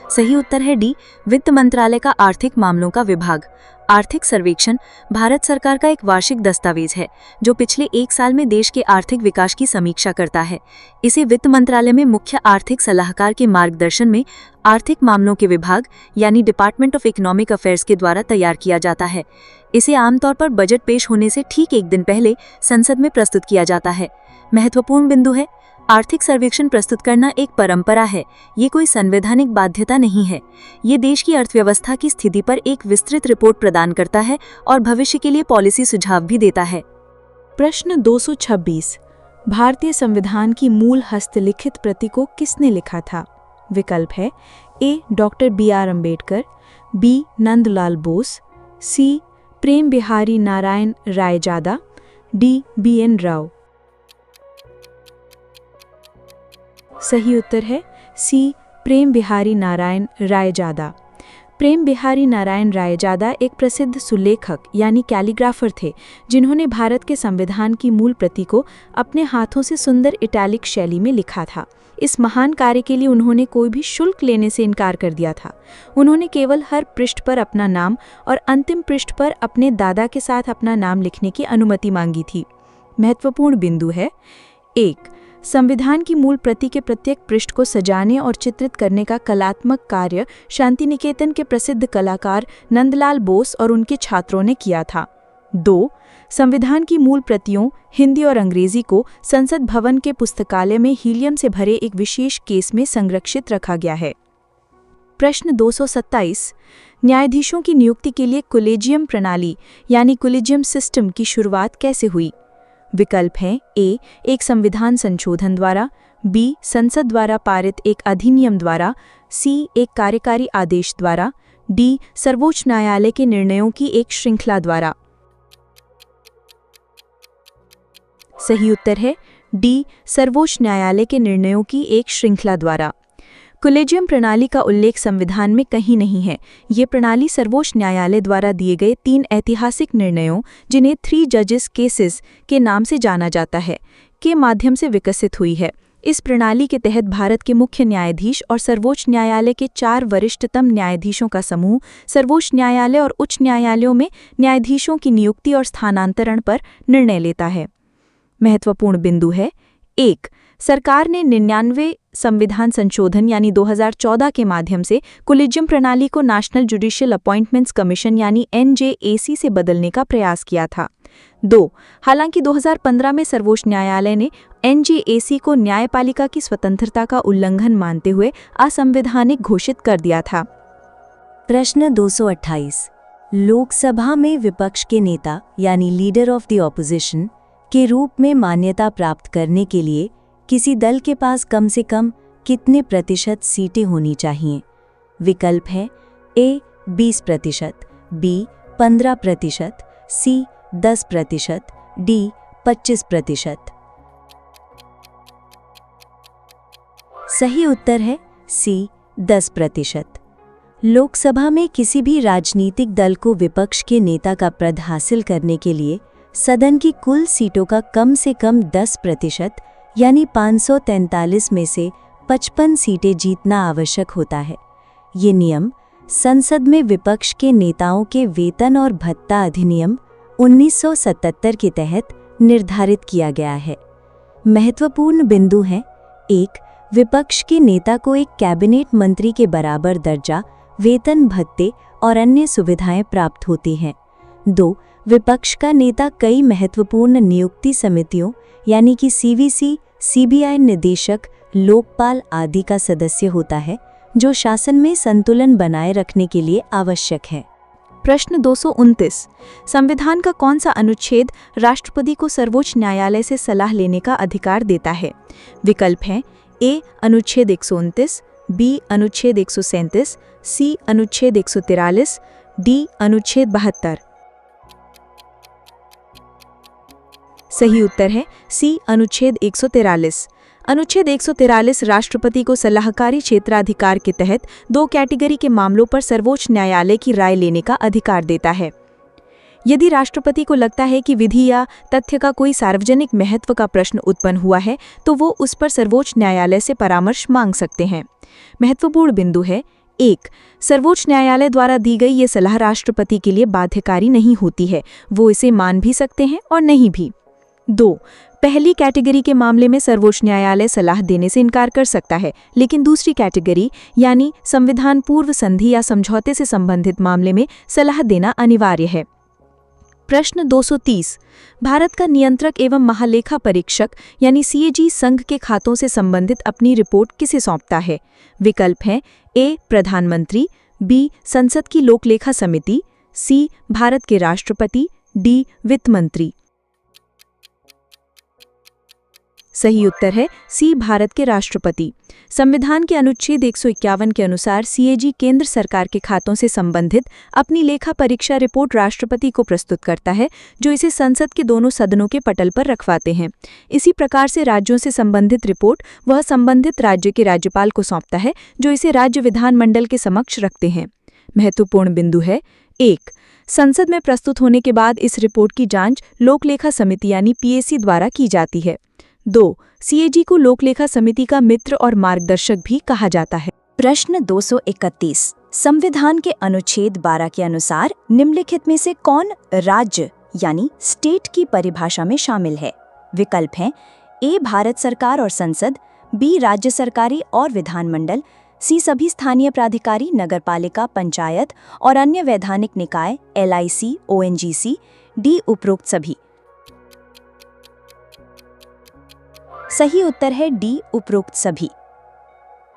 सही उत्तर है डी, वित्त मंत्रालय का आर्थिक मामलों का विभाग। आर्थिक सर्वेक्षण भारत सरकार का एक वार्षिक दस्तावेज है जो पिछले एक साल में देश के आर्थिक विकास की समीक्षा करता है। इसे वित्त मंत्रालय में मुख्य आर्थिक सलाहकार के मार्गदर्शन में आर्थिक मामलों के विभाग यानी डिपार्टमेंट ऑफ इकोनॉमिक अफेयर्स के द्वारा तैयार किया जाता है। इसे आमतौर पर बजट पेश होने से ठीक एक दिन पहले संसद में प्रस्तुत किया जाता है। महत्वपूर्ण बिंदु है, आर्थिक सर्वेक्षण प्रस्तुत करना एक परंपरा है, ये कोई संवैधानिक बाध्यता नहीं है। ये देश की अर्थव्यवस्था की स्थिति पर एक विस्तृत रिपोर्ट प्रदान करता है और भविष्य के लिए पॉलिसी सुझाव भी देता है। प्रश्न 226, भारतीय संविधान की मूल हस्तलिखित प्रति को किसने लिखा था? विकल्प है A, doctor BR Ambedkar, B Nandlal Bose, C Prem Bihari Narayan Raizada, D BN Rau. सही उत्तर है सी, प्रेम बिहारी नारायण रायजादा। प्रेम बिहारी नारायण रायजादा एक प्रसिद्ध सुलेखक यानी कैलीग्राफर थे जिन्होंने भारत के संविधान की मूल प्रति को अपने हाथों से सुंदर इटैलिक शैली में लिखा था। इस महान कार्य के लिए उन्होंने कोई भी शुल्क लेने से इनकार कर दिया था। उन्होंने केवल हर पृष्ठ पर अपना नाम और अंतिम पृष्ठ पर अपने दादा के साथ अपना नाम लिखने की अनुमति मांगी थी। महत्वपूर्ण बिंदु है, 1. संविधान की मूल प्रति के प्रत्येक पृष्ठ को सजाने और चित्रित करने का कलात्मक कार्य शांति निकेतन के प्रसिद्ध कलाकार नंदलाल बोस और उनके छात्रों ने किया था। 2. संविधान की मूल प्रतियों हिंदी और अंग्रेजी को संसद भवन के पुस्तकालय में हीलियम से भरे एक विशेष केस में संरक्षित रखा गया है। प्रश्न 227, न्यायाधीशों की नियुक्ति के लिए कोलेजियम प्रणाली यानी कोलेजियम सिस्टम की शुरुआत कैसे हुई? विकल्प हैं ए, एक संविधान संशोधन द्वारा, बी संसद द्वारा पारित एक अधिनियम द्वारा, सी एक कार्यकारी आदेश द्वारा, डी सर्वोच्च न्यायालय के निर्णयों की एक श्रृंखला द्वारा। सही उत्तर है डी, सर्वोच्च न्यायालय के निर्णयों की एक श्रृंखला द्वारा। कोलेजियम प्रणाली का उल्लेख संविधान में कहीं नहीं है। ये प्रणाली सर्वोच्च न्यायालय द्वारा दिए गए 3 ऐतिहासिक निर्णयों, जिन्हें 3 जजेस केसेस के नाम से जाना जाता है, के माध्यम से विकसित हुई है। इस प्रणाली के तहत भारत के मुख्य न्यायाधीश और सर्वोच्च न्यायालय के 4 वरिष्ठतम न्यायाधीशों का समूह सर्वोच्च न्यायालय और उच्च न्यायालयों में न्यायाधीशों की नियुक्ति और स्थानांतरण पर निर्णय लेता है। महत्वपूर्ण बिंदु है, 1. सरकार ने 99 संविधान संशोधन यानी 2014 के माध्यम से कोलेजियम प्रणाली को नेशनल जुडिशियल अपॉइंटमेंट्स कमीशन यानी NJAC से बदलने का प्रयास किया था। 2. हालांकि 2015 में सर्वोच्च न्यायालय ने NJAC को न्यायपालिका की स्वतंत्रता का उल्लंघन मानते हुए असंवैधानिक घोषित कर दिया था। प्रश्न 228, लोकसभा में विपक्ष के नेता यानी लीडर ऑफ द ऑपोजिशन के रूप में मान्यता प्राप्त करने के लिए किसी दल के पास कम से कम कितने प्रतिशत सीटें होनी चाहिए? विकल्प है ए 20%, बी 15%, सी 10%, डी 25%। सही उत्तर है सी 10%। लोकसभा में किसी भी राजनीतिक दल को विपक्ष के नेता का पद हासिल करने के लिए सदन की कुल सीटों का कम से कम 10% यानी 543 में से 55 सीटें जीतना आवश्यक होता है। ये नियम संसद में विपक्ष के नेताओं के वेतन और भत्ता अधिनियम 1977 के तहत निर्धारित किया गया है। महत्वपूर्ण बिंदु हैं: 1. विपक्ष के नेता को एक कैबिनेट मंत्री के बराबर दर्जा, वेतन, भत्ते और अन्य सुविधाएं प्राप्त होती हैं। 2. विपक्ष का नेता कई महत्वपूर्ण नियुक्ति समितियों यानी कि सीवीसी, सीबीआई निदेशक, लोकपाल आदि का सदस्य होता है, जो शासन में संतुलन बनाए रखने के लिए आवश्यक है। प्रश्न 229। संविधान का कौन सा अनुच्छेद राष्ट्रपति को सर्वोच्च न्यायालय से सलाह लेने का अधिकार देता है? विकल्प हैं: ए अनुच्छेद 129, बी अनुच्छेद 137, सी अनुच्छेद 143, डी अनुच्छेद 72। सही उत्तर है सी अनुच्छेद 143। अनुच्छेद 143 राष्ट्रपति को सलाहकारी क्षेत्राधिकार के तहत 2 कैटेगरी के मामलों पर सर्वोच्च न्यायालय की राय लेने का अधिकार देता है। यदि राष्ट्रपति को लगता है कि विधि या तथ्य का कोई सार्वजनिक महत्व का प्रश्न उत्पन्न हुआ है, तो वो उस पर सर्वोच्च न्यायालय से परामर्श मांग सकते हैं। महत्वपूर्ण बिंदु है: 1. सर्वोच्च न्यायालय द्वारा दी गई ये सलाह राष्ट्रपति के लिए बाध्यकारी नहीं होती है, वो इसे मान भी सकते हैं और नहीं भी। 2. पहली कैटेगरी के मामले में सर्वोच्च न्यायालय सलाह देने से इनकार कर सकता है, लेकिन दूसरी कैटेगरी यानी संविधान पूर्व संधि या समझौते से संबंधित मामले में सलाह देना अनिवार्य है। प्रश्न 230। भारत का नियंत्रक एवं महालेखा परीक्षक यानी सीएजी संघ के खातों से संबंधित अपनी रिपोर्ट किसे सौंपता है? विकल्प हैं: ए प्रधानमंत्री, बी संसद की लोकलेखा समिति, सी भारत के राष्ट्रपति, डी वित्त मंत्री। सही उत्तर है सी भारत के राष्ट्रपति। संविधान के अनुच्छेद 151 के अनुसार सीएजी केंद्र सरकार के खातों से संबंधित अपनी लेखा परीक्षा रिपोर्ट राष्ट्रपति को प्रस्तुत करता है, जो इसे संसद के दोनों सदनों के पटल पर रखवाते हैं। इसी प्रकार से राज्यों से संबंधित रिपोर्ट वह संबंधित राज्य के राज्यपाल को सौंपता है, जो इसे राज्य विधानमंडल के समक्ष रखते हैं। महत्वपूर्ण बिंदु है: 1. संसद में प्रस्तुत होने के बाद इस रिपोर्ट की जांच लोकलेखा समिति यानी पीएसी द्वारा की जाती है। 2. सीएजी को लोकलेखा समिति का मित्र और मार्गदर्शक भी कहा जाता है। प्रश्न 231। संविधान के अनुच्छेद 12 के अनुसार निम्नलिखित में से कौन राज्य यानी स्टेट की परिभाषा में शामिल है? विकल्प हैं: ए भारत सरकार और संसद, बी राज्य सरकारी और विधानमंडल, सी सभी स्थानीय प्राधिकारी, नगरपालिका, पंचायत और अन्य वैधानिक निकाय, एलआईसी, ओएनजीसी, डी उपरोक्त सभी। सही उत्तर है डी उपरोक्त सभी।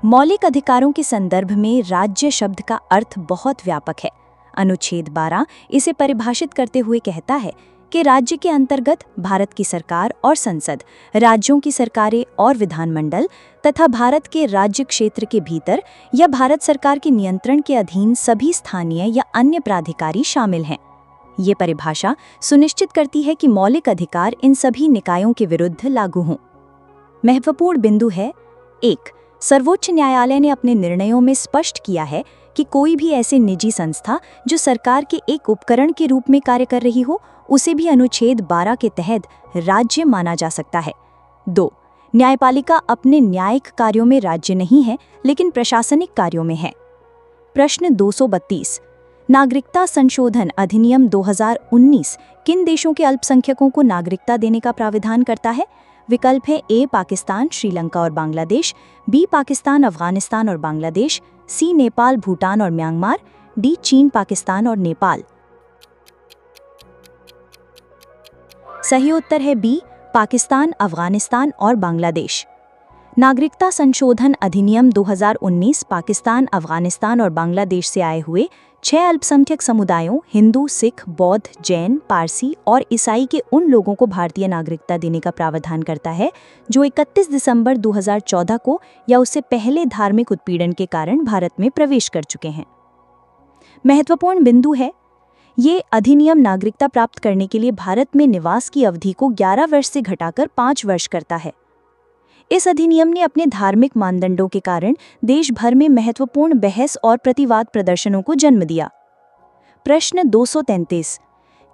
मौलिक अधिकारों के संदर्भ में राज्य शब्द का अर्थ बहुत व्यापक है। अनुच्छेद 12 इसे परिभाषित करते हुए कहता है कि राज्य के अंतर्गत भारत की सरकार और संसद, राज्यों की सरकारें और विधानमंडल तथा भारत के राज्य क्षेत्र के भीतर या भारत सरकार के नियंत्रण के अधीन सभी स्थानीय या अन्य प्राधिकारी शामिल हैं। ये परिभाषा सुनिश्चित करती है कि मौलिक अधिकार इन सभी निकायों के विरुद्ध लागू हों। महत्वपूर्ण बिंदु है: 1. सर्वोच्च न्यायालय ने अपने निर्णयों में स्पष्ट किया है कि कोई भी ऐसे निजी संस्था जो सरकार के एक उपकरण के रूप में कार्य कर रही हो, उसे भी अनुच्छेद 12 के तहत राज्य माना जा सकता है। 2. न्यायपालिका अपने न्यायिक कार्यों में राज्य नहीं है, लेकिन प्रशासनिक कार्यों में है। प्रश्न 232। नागरिकता संशोधन अधिनियम 2019 किन देशों के अल्पसंख्यकों को नागरिकता देने का प्राविधान करता है? विकल्प है: ए पाकिस्तान, श्रीलंका और बांग्लादेश, बी पाकिस्तान, अफगानिस्तान और बांग्लादेश, सी नेपाल, भूटान और म्यांमार, डी चीन, पाकिस्तान और नेपाल। सही उत्तर है बी पाकिस्तान, अफगानिस्तान और बांग्लादेश। नागरिकता संशोधन अधिनियम 2019 पाकिस्तान, अफगानिस्तान और बांग्लादेश से आए हुए 6 अल्पसंख्यक समुदायों हिंदू, सिख, बौद्ध, जैन, पारसी और ईसाई के उन लोगों को भारतीय नागरिकता देने का प्रावधान करता है जो 31 दिसंबर 2014 को या उससे पहले धार्मिक उत्पीड़न के कारण भारत में प्रवेश कर चुके हैं। महत्वपूर्ण बिंदु है, ये अधिनियम नागरिकता प्राप्त करने के लिए भारत में निवास की अवधि को 11 वर्ष से घटाकर 5 वर्ष करता है। इस अधिनियम ने अपने धार्मिक मानदंडों के कारण देश भर में महत्वपूर्ण बहस और प्रतिवाद प्रदर्शनों को जन्म दिया। प्रश्न 233,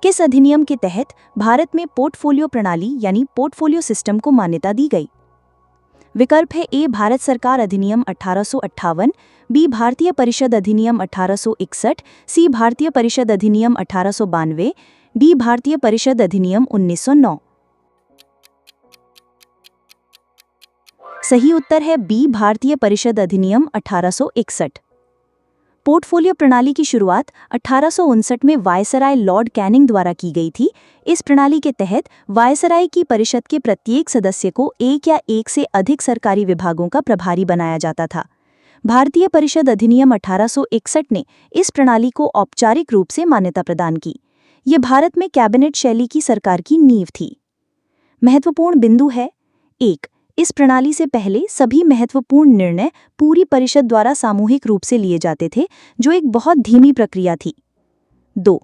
किस अधिनियम के तहत भारत में पोर्टफोलियो प्रणाली यानी पोर्टफोलियो सिस्टम को मान्यता दी गई? विकल्प है ए भारत सरकार अधिनियम 1858, बी भारतीय परिषद अधिनियम 1861, सी भारतीय परिषद अधिनियम 1892, डी भारतीय परिषद अधिनियम 1909। सही उत्तर है बी भारतीय परिषद अधिनियम 1861। पोर्टफोलियो प्रणाली की शुरुआत 1859 में वायसराय लॉर्ड कैनिंग द्वारा की गई थी। इस प्रणाली के तहत वायसराय की परिषद के प्रत्येक सदस्य को एक या एक से अधिक सरकारी विभागों का प्रभारी बनाया जाता था। भारतीय परिषद अधिनियम 1861 ने इस प्रणाली को औपचारिक रूप से मान्यता प्रदान की। ये भारत में कैबिनेट शैली की सरकार की नींव थी। महत्वपूर्ण बिंदु है, 1, इस प्रणाली से पहले सभी महत्वपूर्ण निर्णय पूरी परिषद द्वारा सामूहिक रूप से लिए जाते थे, जो एक बहुत धीमी प्रक्रिया थी। 2,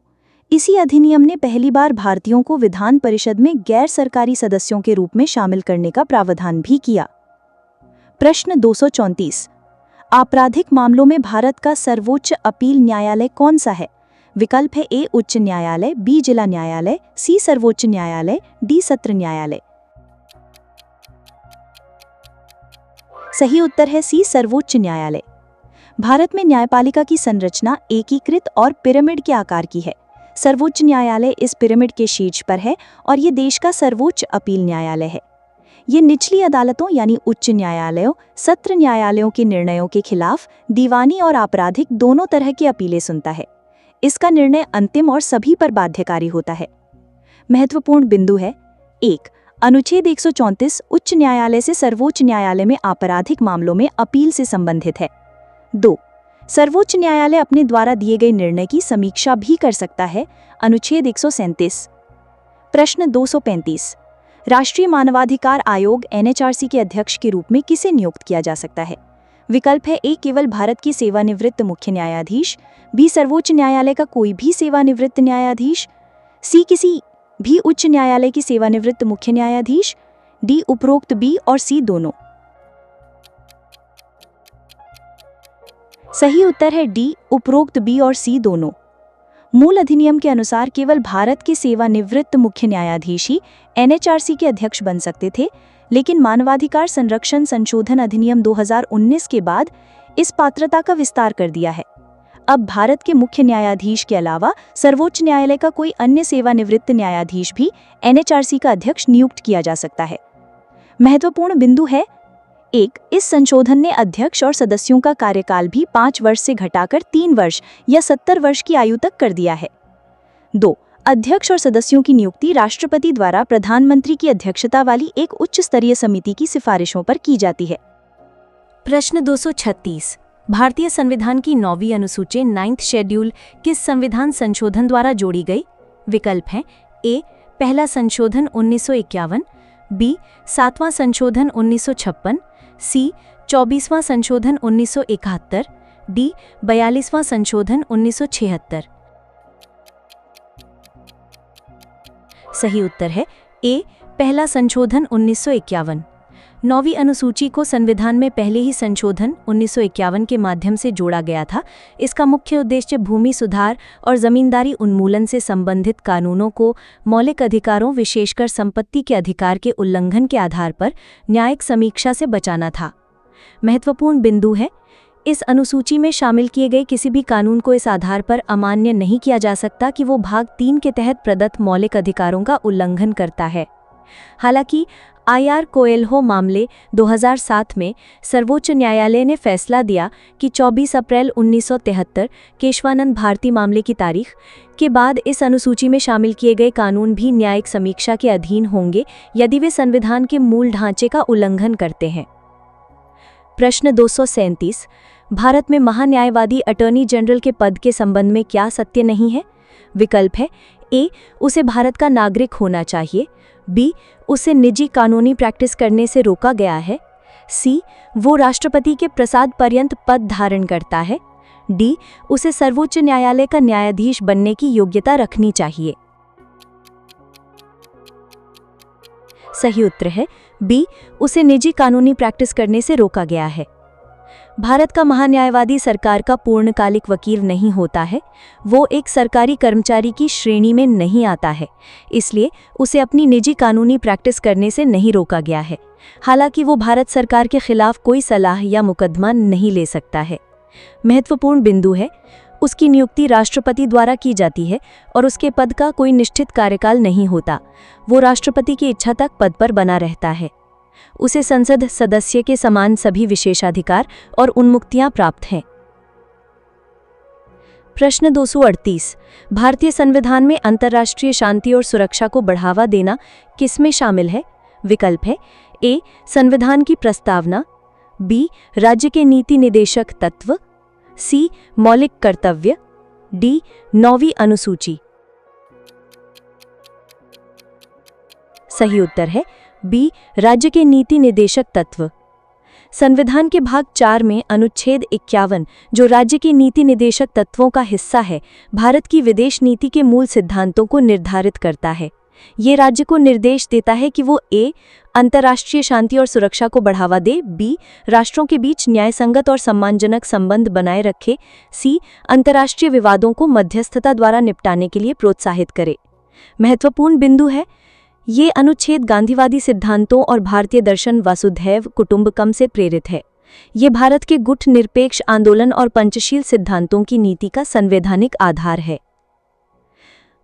इसी अधिनियम ने पहली बार भारतीयों को विधान परिषद में गैर सरकारी सदस्यों के रूप में शामिल करने का प्रावधान भी किया। प्रश्न 234, आपराधिक मामलों में भारत का सर्वोच्च अपील न्यायालय कौन सा है? विकल्प है ए उच्च न्यायालय, बी जिला न्यायालय, सी सर्वोच्च न्यायालय, डी सत्र न्यायालय। सही उत्तर है सी सर्वोच्च न्यायालय। भारत में न्यायपालिका की संरचना एकीकृत और पिरामिड के आकार की है। सर्वोच्च न्यायालय इस पिरामिड के शीर्ष पर है और ये देश का सर्वोच्च अपील न्यायालय है। ये निचली अदालतों यानी उच्च न्यायालयों, सत्र न्यायालयों के निर्णयों के खिलाफ दीवानी और आपराधिक दोनों तरह की अपीलें सुनता है। इसका निर्णय अंतिम और सभी पर बाध्यकारी होता है। महत्वपूर्ण बिंदु है, 1, अनुच्छेद 134 उच्च न्यायालय से सर्वोच्च न्यायालय में आपराधिक मामलों में अपील से संबंधित है। 2, सर्वोच्च न्यायालय अपने द्वारा दिए गए निर्णय की समीक्षा भी कर सकता है, अनुच्छेद 137। प्रश्न 235, राष्ट्रीय मानवाधिकार आयोग NHRC के अध्यक्ष के रूप में किसे नियुक्त किया जा सकता है? विकल्प है ए केवल भारत के सेवानिवृत्त मुख्य न्यायाधीश, बी सर्वोच्च न्यायालय का कोई भी सेवानिवृत्त न्यायाधीश, सी किसी भी उच्च न्यायालय की सेवानिवृत्त मुख्य न्यायाधीश, डी उपरोक्त बी और सी दोनों। सही उत्तर है डी उपरोक्त बी और सी दोनों। मूल अधिनियम के अनुसार केवल भारत के सेवानिवृत्त मुख्य न्यायाधीश ही NHRC के अध्यक्ष बन सकते थे, लेकिन मानवाधिकार संरक्षण संशोधन अधिनियम 2019 के बाद इस पात्रता का विस्तार कर दिया है। अब भारत के मुख्य न्यायाधीश के अलावा सर्वोच्च न्यायालय का कोई अन्य सेवानिवृत्त न्यायाधीश भी NHRC का अध्यक्ष नियुक्त किया जा सकता है। महत्वपूर्ण बिंदु है, 1, इस संशोधन ने अध्यक्ष और सदस्यों का कार्यकाल भी 5 वर्ष से घटाकर 3 वर्ष या 70 वर्ष की आयु तक कर दिया है। 2, अध्यक्ष और सदस्यों की नियुक्ति राष्ट्रपति द्वारा प्रधानमंत्री की अध्यक्षता वाली एक उच्च स्तरीय समिति की सिफारिशों पर की जाती है। प्रश्न 236, भारतीय संविधान की 9वीं अनुसूची 9th शेड्यूल किस संविधान संशोधन द्वारा जोड़ी गई? विकल्प हैं ए पहला संशोधन 1951, बी 7वां संशोधन 1956, सी 24वां संशोधन 1971, डी 42वां संशोधन 1976। सही उत्तर है ए पहला संशोधन 1951। 9वीं अनुसूची को संविधान में पहले ही संशोधन 1951 के माध्यम से जोड़ा गया था। इसका मुख्य उद्देश्य भूमि सुधार और जमींदारी उन्मूलन से संबंधित कानूनों को मौलिक अधिकारों, विशेषकर संपत्ति के अधिकार के उल्लंघन के आधार पर न्यायिक समीक्षा से बचाना था। महत्वपूर्ण बिंदु है, इस अनुसूची में शामिल किए गए किसी भी कानून को इस आधार पर अमान्य नहीं किया जा सकता कि वो भाग 3 के तहत प्रदत्त मौलिक अधिकारों का उल्लंघन करता है। हालांकि IR कोएल्हो मामले 2007 में सर्वोच्च न्यायालय ने फैसला दिया कि 24 अप्रैल 1973 केशवानंद भारती मामले की तारीख के बाद इस अनुसूची में शामिल किए गए कानून भी न्यायिक समीक्षा के अधीन होंगे यदि वे संविधान के मूल ढांचे का उल्लंघन करते हैं। प्रश्न 237, भारत में महान्यायवादी अटॉर्नी जनरल के पद के संबंध में क्या सत्य नहीं है? विकल्प है ए उसे भारत का नागरिक होना चाहिए, बी उसे निजी कानूनी प्रैक्टिस करने से रोका गया है, सी वो राष्ट्रपति के प्रसाद पर्यंत पद धारण करता है, डी, उसे सर्वोच्च न्यायालय का न्यायाधीश बनने की योग्यता रखनी चाहिए। सही उत्तर है बी, उसे निजी कानूनी प्रैक्टिस करने से रोका गया है। भारत का महान्यायवादी सरकार का पूर्णकालिक वकील नहीं होता है, वो एक सरकारी कर्मचारी की श्रेणी में नहीं आता है, इसलिए उसे अपनी निजी कानूनी प्रैक्टिस करने से नहीं रोका गया है। हालांकि वो भारत सरकार के खिलाफ कोई सलाह या मुकदमा नहीं ले सकता है। महत्वपूर्ण बिंदु है, उसकी नियुक्ति राष्ट्रपति द्वारा की जाती है और उसके पद का कोई निश्चित कार्यकाल नहीं होता, वो राष्ट्रपति की इच्छा तक पद पर बना रहता है। उसे संसद सदस्य के समान सभी विशेषाधिकार और उन्मुक्तियां प्राप्त हैं। प्रश्न 238, भारतीय संविधान में अंतर्राष्ट्रीय शांति और सुरक्षा को बढ़ावा देना किसमें शामिल है? विकल्प है ए, संविधान की प्रस्तावना, बी, राज्य के नीति निदेशक तत्व, सी, मौलिक कर्तव्य, डी, 9वीं अनुसूची। सही उत्तर है बी, राज्य के नीति निदेशक तत्व। संविधान के भाग 4 में अनुच्छेद 51, जो राज्य के नीति निदेशक तत्वों का हिस्सा है, भारत की विदेश नीति के मूल सिद्धांतों को निर्धारित करता है। ये राज्य को निर्देश देता है कि वो ए, अंतर्राष्ट्रीय शांति और सुरक्षा को बढ़ावा दे, बी, राष्ट्रों के बीच न्यायसंगत और सम्मानजनक संबंध बनाए रखे, सी, अंतर्राष्ट्रीय विवादों को मध्यस्थता द्वारा निपटाने के लिए प्रोत्साहित करे। महत्वपूर्ण बिंदु है, ये अनुच्छेद गांधीवादी सिद्धांतों और भारतीय दर्शन वसुधैव कुटुंबकम से प्रेरित है। ये भारत के गुट निरपेक्ष आंदोलन और पंचशील सिद्धांतों की नीति का संवैधानिक आधार है।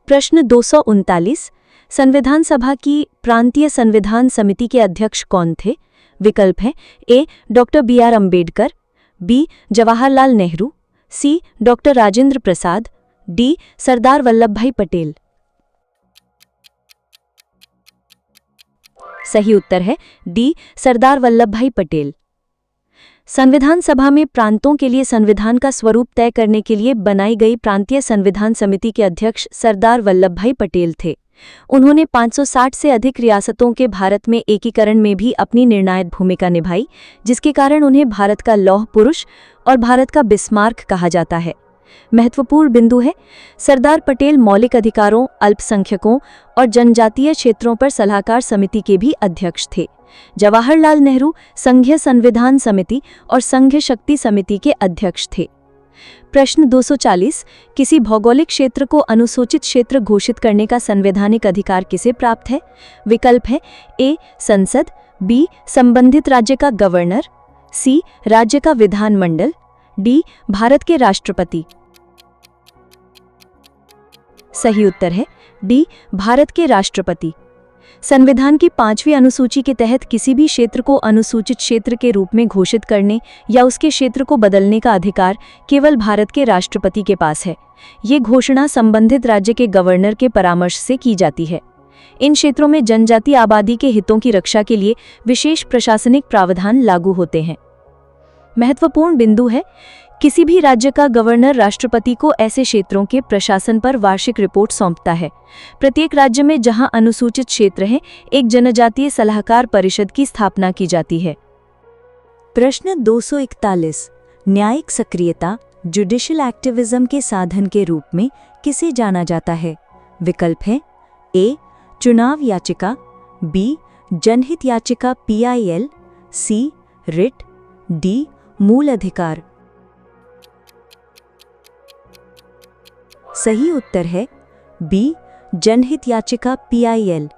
प्रश्न 239, संविधान सभा की प्रांतीय संविधान समिति के अध्यक्ष कौन थे? विकल्प है A, doctor BR Ambedkar, B, Jawaharlal Nehru, C, doctor Rajendra Prasad, D, Sardar Vallabhbhai Patel. सही उत्तर है डी, सरदार वल्लभभाई पटेल। संविधान सभा में प्रांतों के लिए संविधान का स्वरूप तय करने के लिए बनाई गई प्रांतीय संविधान समिति के अध्यक्ष सरदार वल्लभभाई पटेल थे। उन्होंने 560 से अधिक रियासतों के भारत में एकीकरण में भी अपनी निर्णायक भूमिका निभाई, जिसके कारण उन्हें भारत का लौह पुरुष और भारत का बिस्मार्क कहा जाता है। महत्वपूर्ण बिंदु है, सरदार पटेल मौलिक अधिकारों, अल्पसंख्यकों और जनजातीय क्षेत्रों पर सलाहकार समिति के भी अध्यक्ष थे। जवाहरलाल नेहरू संघीय संविधान समिति और संघीय शक्ति समिति के अध्यक्ष थे। प्रश्न 240, किसी भौगोलिक क्षेत्र को अनुसूचित क्षेत्र घोषित करने का संवैधानिक अधिकार किसे प्राप्त है? विकल्प है ए, संसद, बी, संबंधित राज्य का गवर्नर, सी, राज्य का विधानमंडल, डी, भारत के राष्ट्रपति। सही उत्तर है डी, भारत के राष्ट्रपति। संविधान की 5वीं अनुसूची के तहत किसी भी क्षेत्र को अनुसूचित क्षेत्र के रूप में घोषित करने या उसके क्षेत्र को बदलने का अधिकार केवल भारत के राष्ट्रपति के पास है। ये घोषणा संबंधित राज्य के गवर्नर के परामर्श से की जाती है। इन क्षेत्रों में जनजातीय आबादी के हितों की रक्षा के लिए विशेष प्रशासनिक प्रावधान लागू होते हैं। महत्वपूर्ण बिंदु है, किसी भी राज्य का गवर्नर राष्ट्रपति को ऐसे क्षेत्रों के प्रशासन पर वार्षिक रिपोर्ट सौंपता है। प्रत्येक राज्य में जहां अनुसूचित क्षेत्र है, एक जनजातीय सलाहकार परिषद की स्थापना की जाती है। प्रश्न 241, न्यायिक सक्रियता जुडिशियल एक्टिविज्म के साधन के रूप में किसे जाना जाता है? विकल्प है ए, चुनाव याचिका, बी, जनहित याचिका PIL, सी, रिट, डी, मूल अधिकार। सही उत्तर है बी, जनहित याचिका PIL।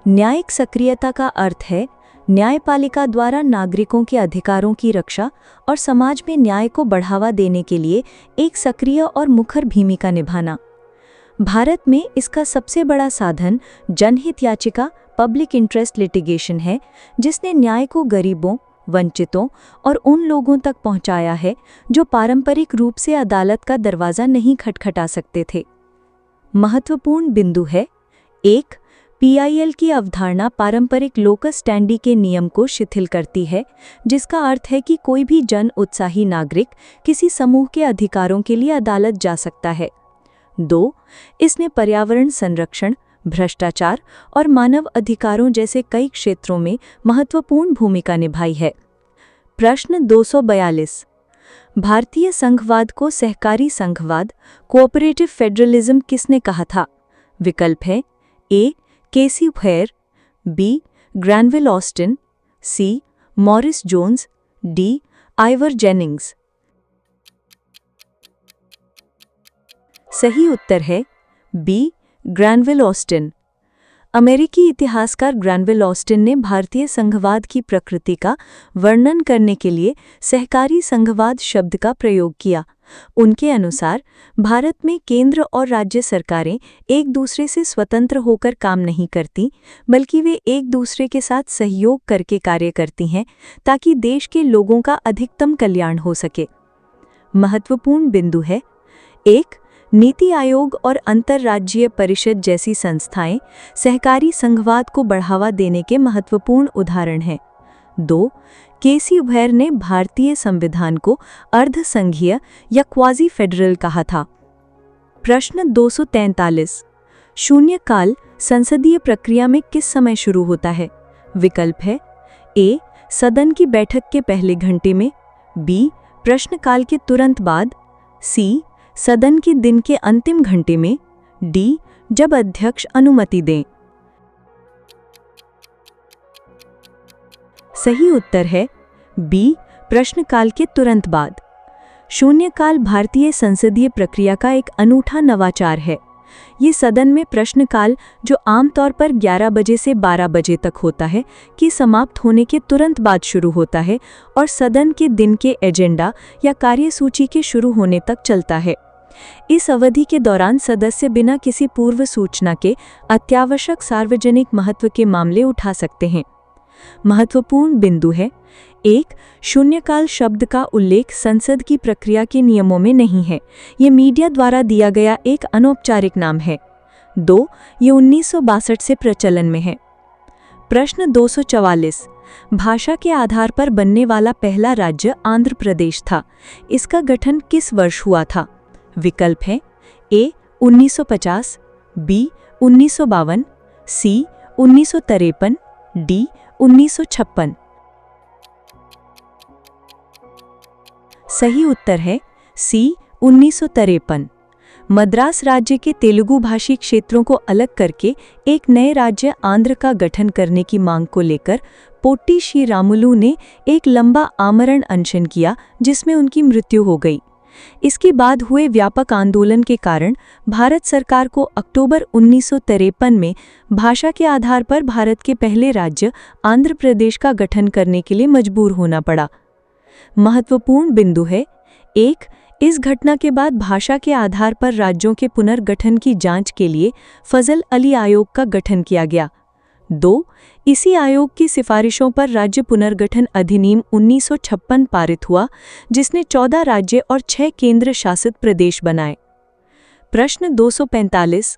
न्यायिक सक्रियता का अर्थ है न्यायपालिका द्वारा नागरिकों के अधिकारों की रक्षा और समाज में न्याय को बढ़ावा देने के लिए एक सक्रिय और मुखर भूमिका निभाना। भारत में इसका सबसे बड़ा साधन जनहित याचिका पब्लिक इंटरेस्ट लिटिगेशन है, जिसने न्याय को गरीबों, वंचितों और उन लोगों तक पहुंचाया है जो पारंपरिक रूप से अदालत का दरवाजा नहीं खटखटा सकते थे। महत्वपूर्ण बिंदु है, एक, PIL की अवधारणा पारंपरिक लोकस स्टैंडी के नियम को शिथिल करती है, जिसका अर्थ है कि कोई भी जन उत्साही नागरिक किसी समूह के अधिकारों के लिए अदालत जा सकता है। 2, इसने पर्यावरण संरक्षण, भ्रष्टाचार और मानव अधिकारों जैसे कई क्षेत्रों में महत्वपूर्ण भूमिका निभाई है। प्रश्न 242, भारतीय संघवाद को सहकारी संघवाद, कोऑपरेटिव फेडरलिज्म किसने कहा था? विकल्प है A. K C Wheare, B. Granville Austin, C. Morris Jones, D. Ivor Jennings. सही उत्तर है बी. Granville Austin. अमेरिकी इतिहासकार ग्रैनविल ऑस्टिन ने भारतीय संघवाद की प्रकृति का वर्णन करने के लिए सहकारी संघवाद शब्द का प्रयोग किया। उनके अनुसार भारत में केंद्र और राज्य सरकारें एक दूसरे से स्वतंत्र होकर काम नहीं करती, बल्कि वे एक दूसरे के साथ सहयोग करके कार्य करती हैं ताकि देश के लोगों का अधिकतम कल्याण हो सके। महत्वपूर्ण बिंदु है: 1. नीति आयोग और अंतर्राज्यीय परिषद जैसी संस्थाएं सहकारी संघवाद को बढ़ावा देने के महत्वपूर्ण उदाहरण हैं। 2. केसी व्हेयर ने भारतीय संविधान को अर्धसंघीय या क्वाजी फेडरल कहा था। प्रश्न 243। शून्यकाल संसदीय प्रक्रिया में किस समय शुरू होता है? विकल्प है ए. सदन की बैठक के पहले घंटे में, बी. प्रश्नकाल के तुरंत बाद, सी. सदन के दिन के अंतिम घंटे में, डी. जब अध्यक्ष अनुमति दें। सही उत्तर है बी. प्रश्नकाल के तुरंत बाद। शून्यकाल भारतीय संसदीय प्रक्रिया का एक अनूठा नवाचार है। ये सदन में प्रश्नकाल, जो आमतौर पर 11 बजे से 12 बजे तक होता है, की समाप्त होने के तुरंत बाद शुरू होता है और सदन के दिन के एजेंडा या कार्यसूची के शुरू होने तक चलता है। इस अवधि के दौरान सदस्य बिना किसी पूर्व सूचना के अत्यावश्यक सार्वजनिक महत्व के मामले उठा सकते हैं। महत्वपूर्ण बिंदु है: 1. शून्यकाल शब्द का उल्लेख संसद की प्रक्रिया के नियमों में नहीं है। ये मीडिया द्वारा दिया गया एक अनौपचारिक नाम है। 2. ये 1962 से प्रचलन में है। प्रश्न 244। भाषा के आधार पर बनने वाला पहला राज्य आंध्र प्रदेश था। इसका गठन किस वर्ष हुआ था? विकल्प है ए. 1950, बी. 1952, सी. 1953, डी. 1956। सही उत्तर है सी. 1953। मद्रास राज्य के तेलुगु भाषी क्षेत्रों को अलग करके एक नए राज्य आंध्र का गठन करने की मांग को लेकर पोट्टी श्री रामुलु ने एक लंबा आमरण अनशन किया, जिसमें उनकी मृत्यु हो गई। इसके बाद हुए व्यापक आंदोलन के कारण भारत सरकार को अक्टूबर 1953 में भाषा के आधार पर भारत के पहले राज्य आंध्र प्रदेश का गठन करने के लिए मजबूर होना पड़ा। महत्वपूर्ण बिंदु है: 1. इस घटना के बाद भाषा के आधार पर राज्यों के पुनर्गठन की जांच के लिए फजल अली आयोग का गठन किया गया। 2. इसी आयोग की सिफारिशों पर राज्य पुनर्गठन अधिनियम 1956 पारित हुआ, जिसने 14 राज्य और 6 केंद्र शासित प्रदेश बनाए। प्रश्न 245।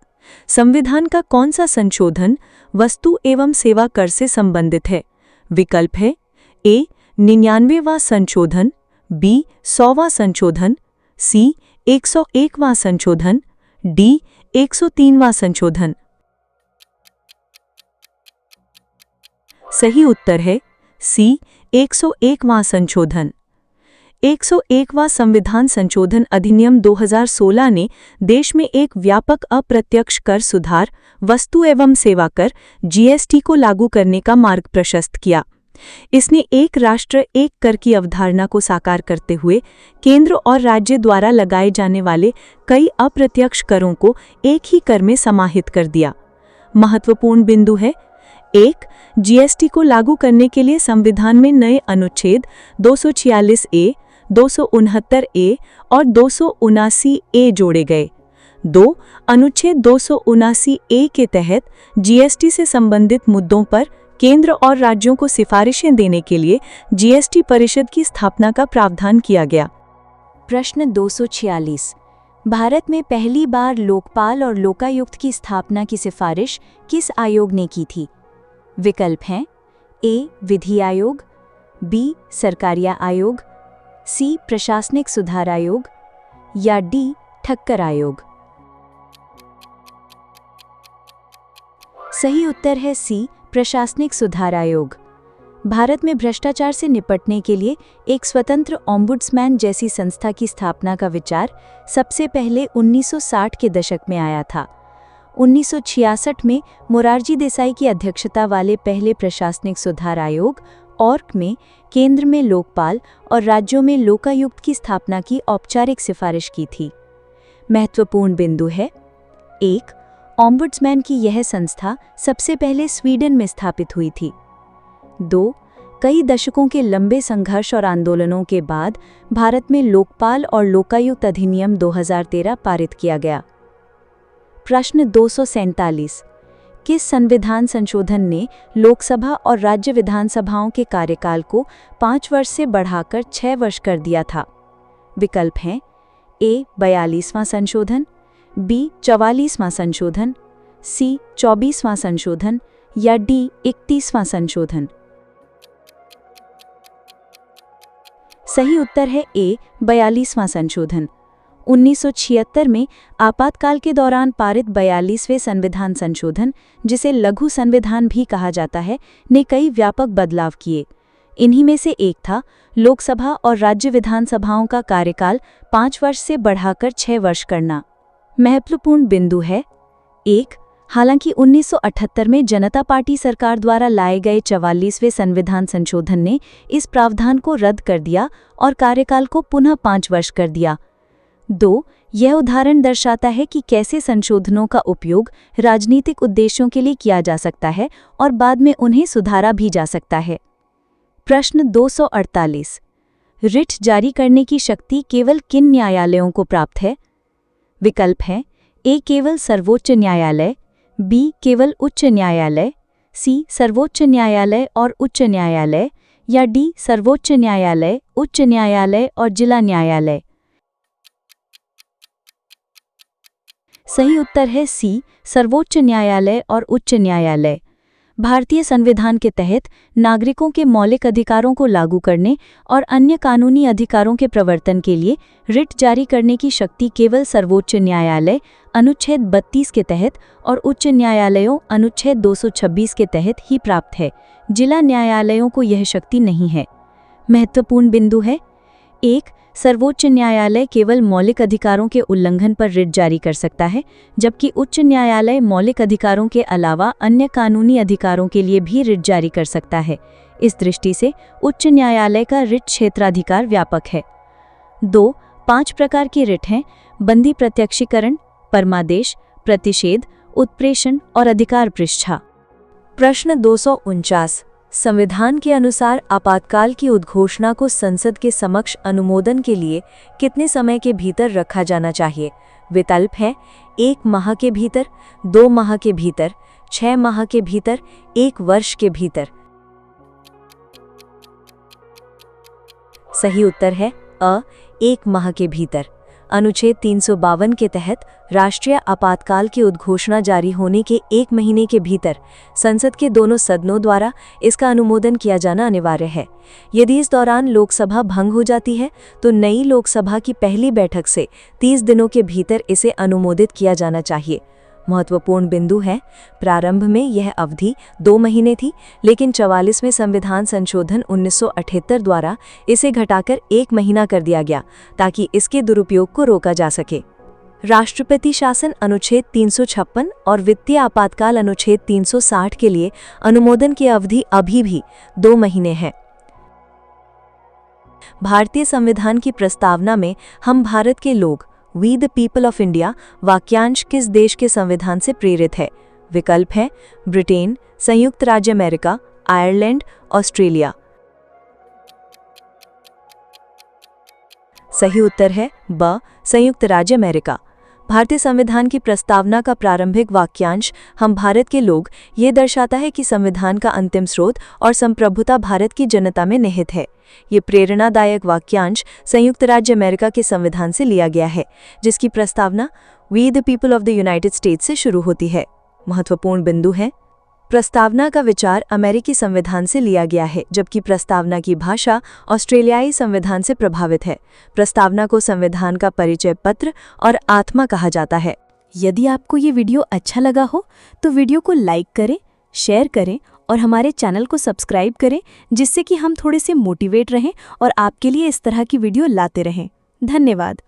संविधान का कौन सा संशोधन वस्तु एवं सेवा कर से संबंधित है? विकल्प है ए. 99वां संशोधन, बी. 100वां संशोधन, सी. 101वां संशोधन, डी. 103वां संशोधन। सही उत्तर है सी. 101वां संशोधन। 101वां संविधान संशोधन अधिनियम 2016 ने देश में एक व्यापक अप्रत्यक्ष कर सुधार, वस्तु एवं सेवा कर (जीएसटी) को लागू करने का मार्ग प्रशस्त किया। इसने एक राष्ट्र एक कर की अवधारणा को साकार करते हुए केंद्र और राज्य द्वारा लगाए जाने वाले कई अप्रत्यक्ष करों को एक ही कर में समाहित कर दिया। महत्वपूर्ण बिंदु है: 1. जीएसटी को लागू करने के लिए संविधान में नए अनुच्छेद 246A, 269A और 279A जोड़े गए। 2. अनुच्छेद 279A के तहत जीएसटी से संबंधित मुद्दों पर केंद्र और राज्यों को सिफारिशें देने के लिए जीएसटी परिषद की स्थापना का प्रावधान किया गया। प्रश्न 246। भारत में पहली बार लोकपाल और लोकायुक्त की स्थापना की सिफारिश किस आयोग ने की थी? विकल्प हैं ए. विधि आयोग, बी. सरकारिया आयोग, सी. प्रशासनिक सुधार आयोग या डी. ठक्कर आयोग। सही उत्तर है सी. प्रशासनिक सुधार आयोग। भारत में भ्रष्टाचार से निपटने के लिए एक स्वतंत्र ओम्बुड्समैन जैसी संस्था की स्थापना का विचार सबसे पहले 1960 के दशक में आया था। 1966 में मोरारजी देसाई की अध्यक्षता वाले पहले प्रशासनिक सुधार आयोग ऑर्क में केंद्र में लोकपाल और राज्यों में लोकायुक्त की स्थापना की औपचारिक सिफारिश की थी। महत्वपूर्ण बिंदु है: 1. ओम्बुड्समैन की यह संस्था सबसे पहले स्वीडन में स्थापित हुई थी। 2. कई दशकों के लंबे संघर्ष और आंदोलनों के बाद भारत में लोकपाल और लोकायुक्त अधिनियम 2013 पारित किया गया। प्रश्न 247। किस संविधान संशोधन ने लोकसभा और राज्य विधानसभाओं के कार्यकाल को 5 वर्ष से बढ़ाकर 6 वर्ष कर दिया था? विकल्प हैं: ए 42वां संशोधन, बी 44वां संशोधन, सी 24वां संशोधन या डी 31वां संशोधन। सही उत्तर है ए 42वां संशोधन। 1976 में आपातकाल के दौरान पारित 42वें संविधान संशोधन, जिसे लघु संविधान भी कहा जाता है, ने कई व्यापक बदलाव किए। इन्हीं में से एक था लोकसभा और राज्य विधानसभाओं का कार्यकाल 5 वर्ष से बढ़ाकर 6 वर्ष करना। महत्वपूर्ण बिंदु है: 1. हालांकि 1978 में जनता पार्टी सरकार द्वारा लाए गए 44वें संविधान संशोधन ने इस प्रावधान को रद्द कर दिया और कार्यकाल को पुनः 5 वर्ष कर दिया। 2. यह उदाहरण दर्शाता है कि कैसे संशोधनों का उपयोग राजनीतिक उद्देश्यों के लिए किया जा सकता है और बाद में उन्हें सुधारा भी जा सकता है। प्रश्न 248। रिट जारी करने की शक्ति केवल किन न्यायालयों को प्राप्त है? विकल्प हैं: ए केवल सर्वोच्च न्यायालय, बी केवल उच्च न्यायालय, सी सर्वोच्च न्यायालय और उच्च न्यायालय या डी सर्वोच्च न्यायालय, उच्च न्यायालय और जिला न्यायालय। सही उत्तर है सी सर्वोच्च न्यायालय और उच्च न्यायालय। भारतीय संविधान के तहत नागरिकों के मौलिक अधिकारों को लागू करने और अन्य कानूनी अधिकारों के प्रवर्तन के लिए रिट जारी करने की शक्ति केवल सर्वोच्च न्यायालय अनुच्छेद 32 के तहत और उच्च न्यायालयों अनुच्छेद 226 के तहत ही प्राप्त है। जिला न्यायालयों को यह शक्ति नहीं है। महत्वपूर्ण बिंदु है: 1. सर्वोच्च न्यायालय केवल मौलिक अधिकारों के उल्लंघन पर रिट जारी कर सकता है, जबकि उच्च न्यायालय मौलिक अधिकारों के अलावा अन्य कानूनी अधिकारों के लिए भी रिट जारी कर सकता है। इस दृष्टि से उच्च न्यायालय का रिट क्षेत्राधिकार व्यापक है। 2. 5 प्रकार की रिट हैं: बंदी प्रत्यक्षीकरण, परमादेश, प्रतिषेध, उत्प्रेषण और अधिकार पृष्ठा। प्रश्न 249। संविधान के अनुसार आपातकाल की उद्घोषणा को संसद के समक्ष अनुमोदन के लिए कितने समय के भीतर रखा जाना चाहिए? विकल्प हैं: 1 माह के भीतर, 2 माह के भीतर, 6 माह के भीतर, 1 वर्ष के भीतर। सही उत्तर है अ 1 माह के भीतर। अनुच्छेद 352 के तहत राष्ट्रीय आपातकाल की उद्घोषणा जारी होने के 1 महीने के भीतर संसद के दोनों सदनों द्वारा इसका अनुमोदन किया जाना अनिवार्य है। यदि इस दौरान लोकसभा भंग हो जाती है तो नई लोकसभा की पहली बैठक से 30 दिनों के भीतर इसे अनुमोदित किया जाना चाहिए। महत्वपूर्ण बिंदु है: प्रारंभ में यह अवधि 2 महीने थी, लेकिन 44वें संविधान संशोधन 1978 द्वारा इसे घटाकर 1 महीना कर दिया गया ताकि इसके दुरुपयोग को रोका जा सके। राष्ट्रपति शासन अनुच्छेद 356 और वित्तीय आपातकाल अनुच्छेद 360 के लिए अनुमोदन की अवधि अभी भी 2 महीने है। भारतीय संविधान की प्रस्तावना में हम भारत के लोग we the people of India वाक्यांश किस देश के संविधान से प्रेरित है? विकल्प है: ब्रिटेन, संयुक्त राज्य अमेरिका, आयरलैंड, ऑस्ट्रेलिया। सही उत्तर है ब संयुक्त राज्य अमेरिका। भारतीय संविधान की प्रस्तावना का प्रारंभिक वाक्यांश हम भारत के लोग ये दर्शाता है कि संविधान का अंतिम स्रोत और संप्रभुता भारत की जनता में निहित है। ये प्रेरणादायक वाक्यांश संयुक्त राज्य अमेरिका के संविधान से लिया गया है, जिसकी प्रस्तावना we the people of the United States से शुरू होती है। महत्वपूर्ण बिंदु है: प्रस्तावना का विचार अमेरिकी संविधान से लिया गया है, जबकि प्रस्तावना की भाषा ऑस्ट्रेलियाई संविधान से प्रभावित है। प्रस्तावना को संविधान का परिचय पत्र और आत्मा कहा जाता है। यदि आपको ये वीडियो अच्छा लगा हो तो वीडियो को लाइक करें, शेयर करें और हमारे चैनल को सब्सक्राइब करें, जिससे कि हम थोड़े से मोटिवेट रहें और आपके लिए इस तरह की वीडियो लाते रहें। धन्यवाद।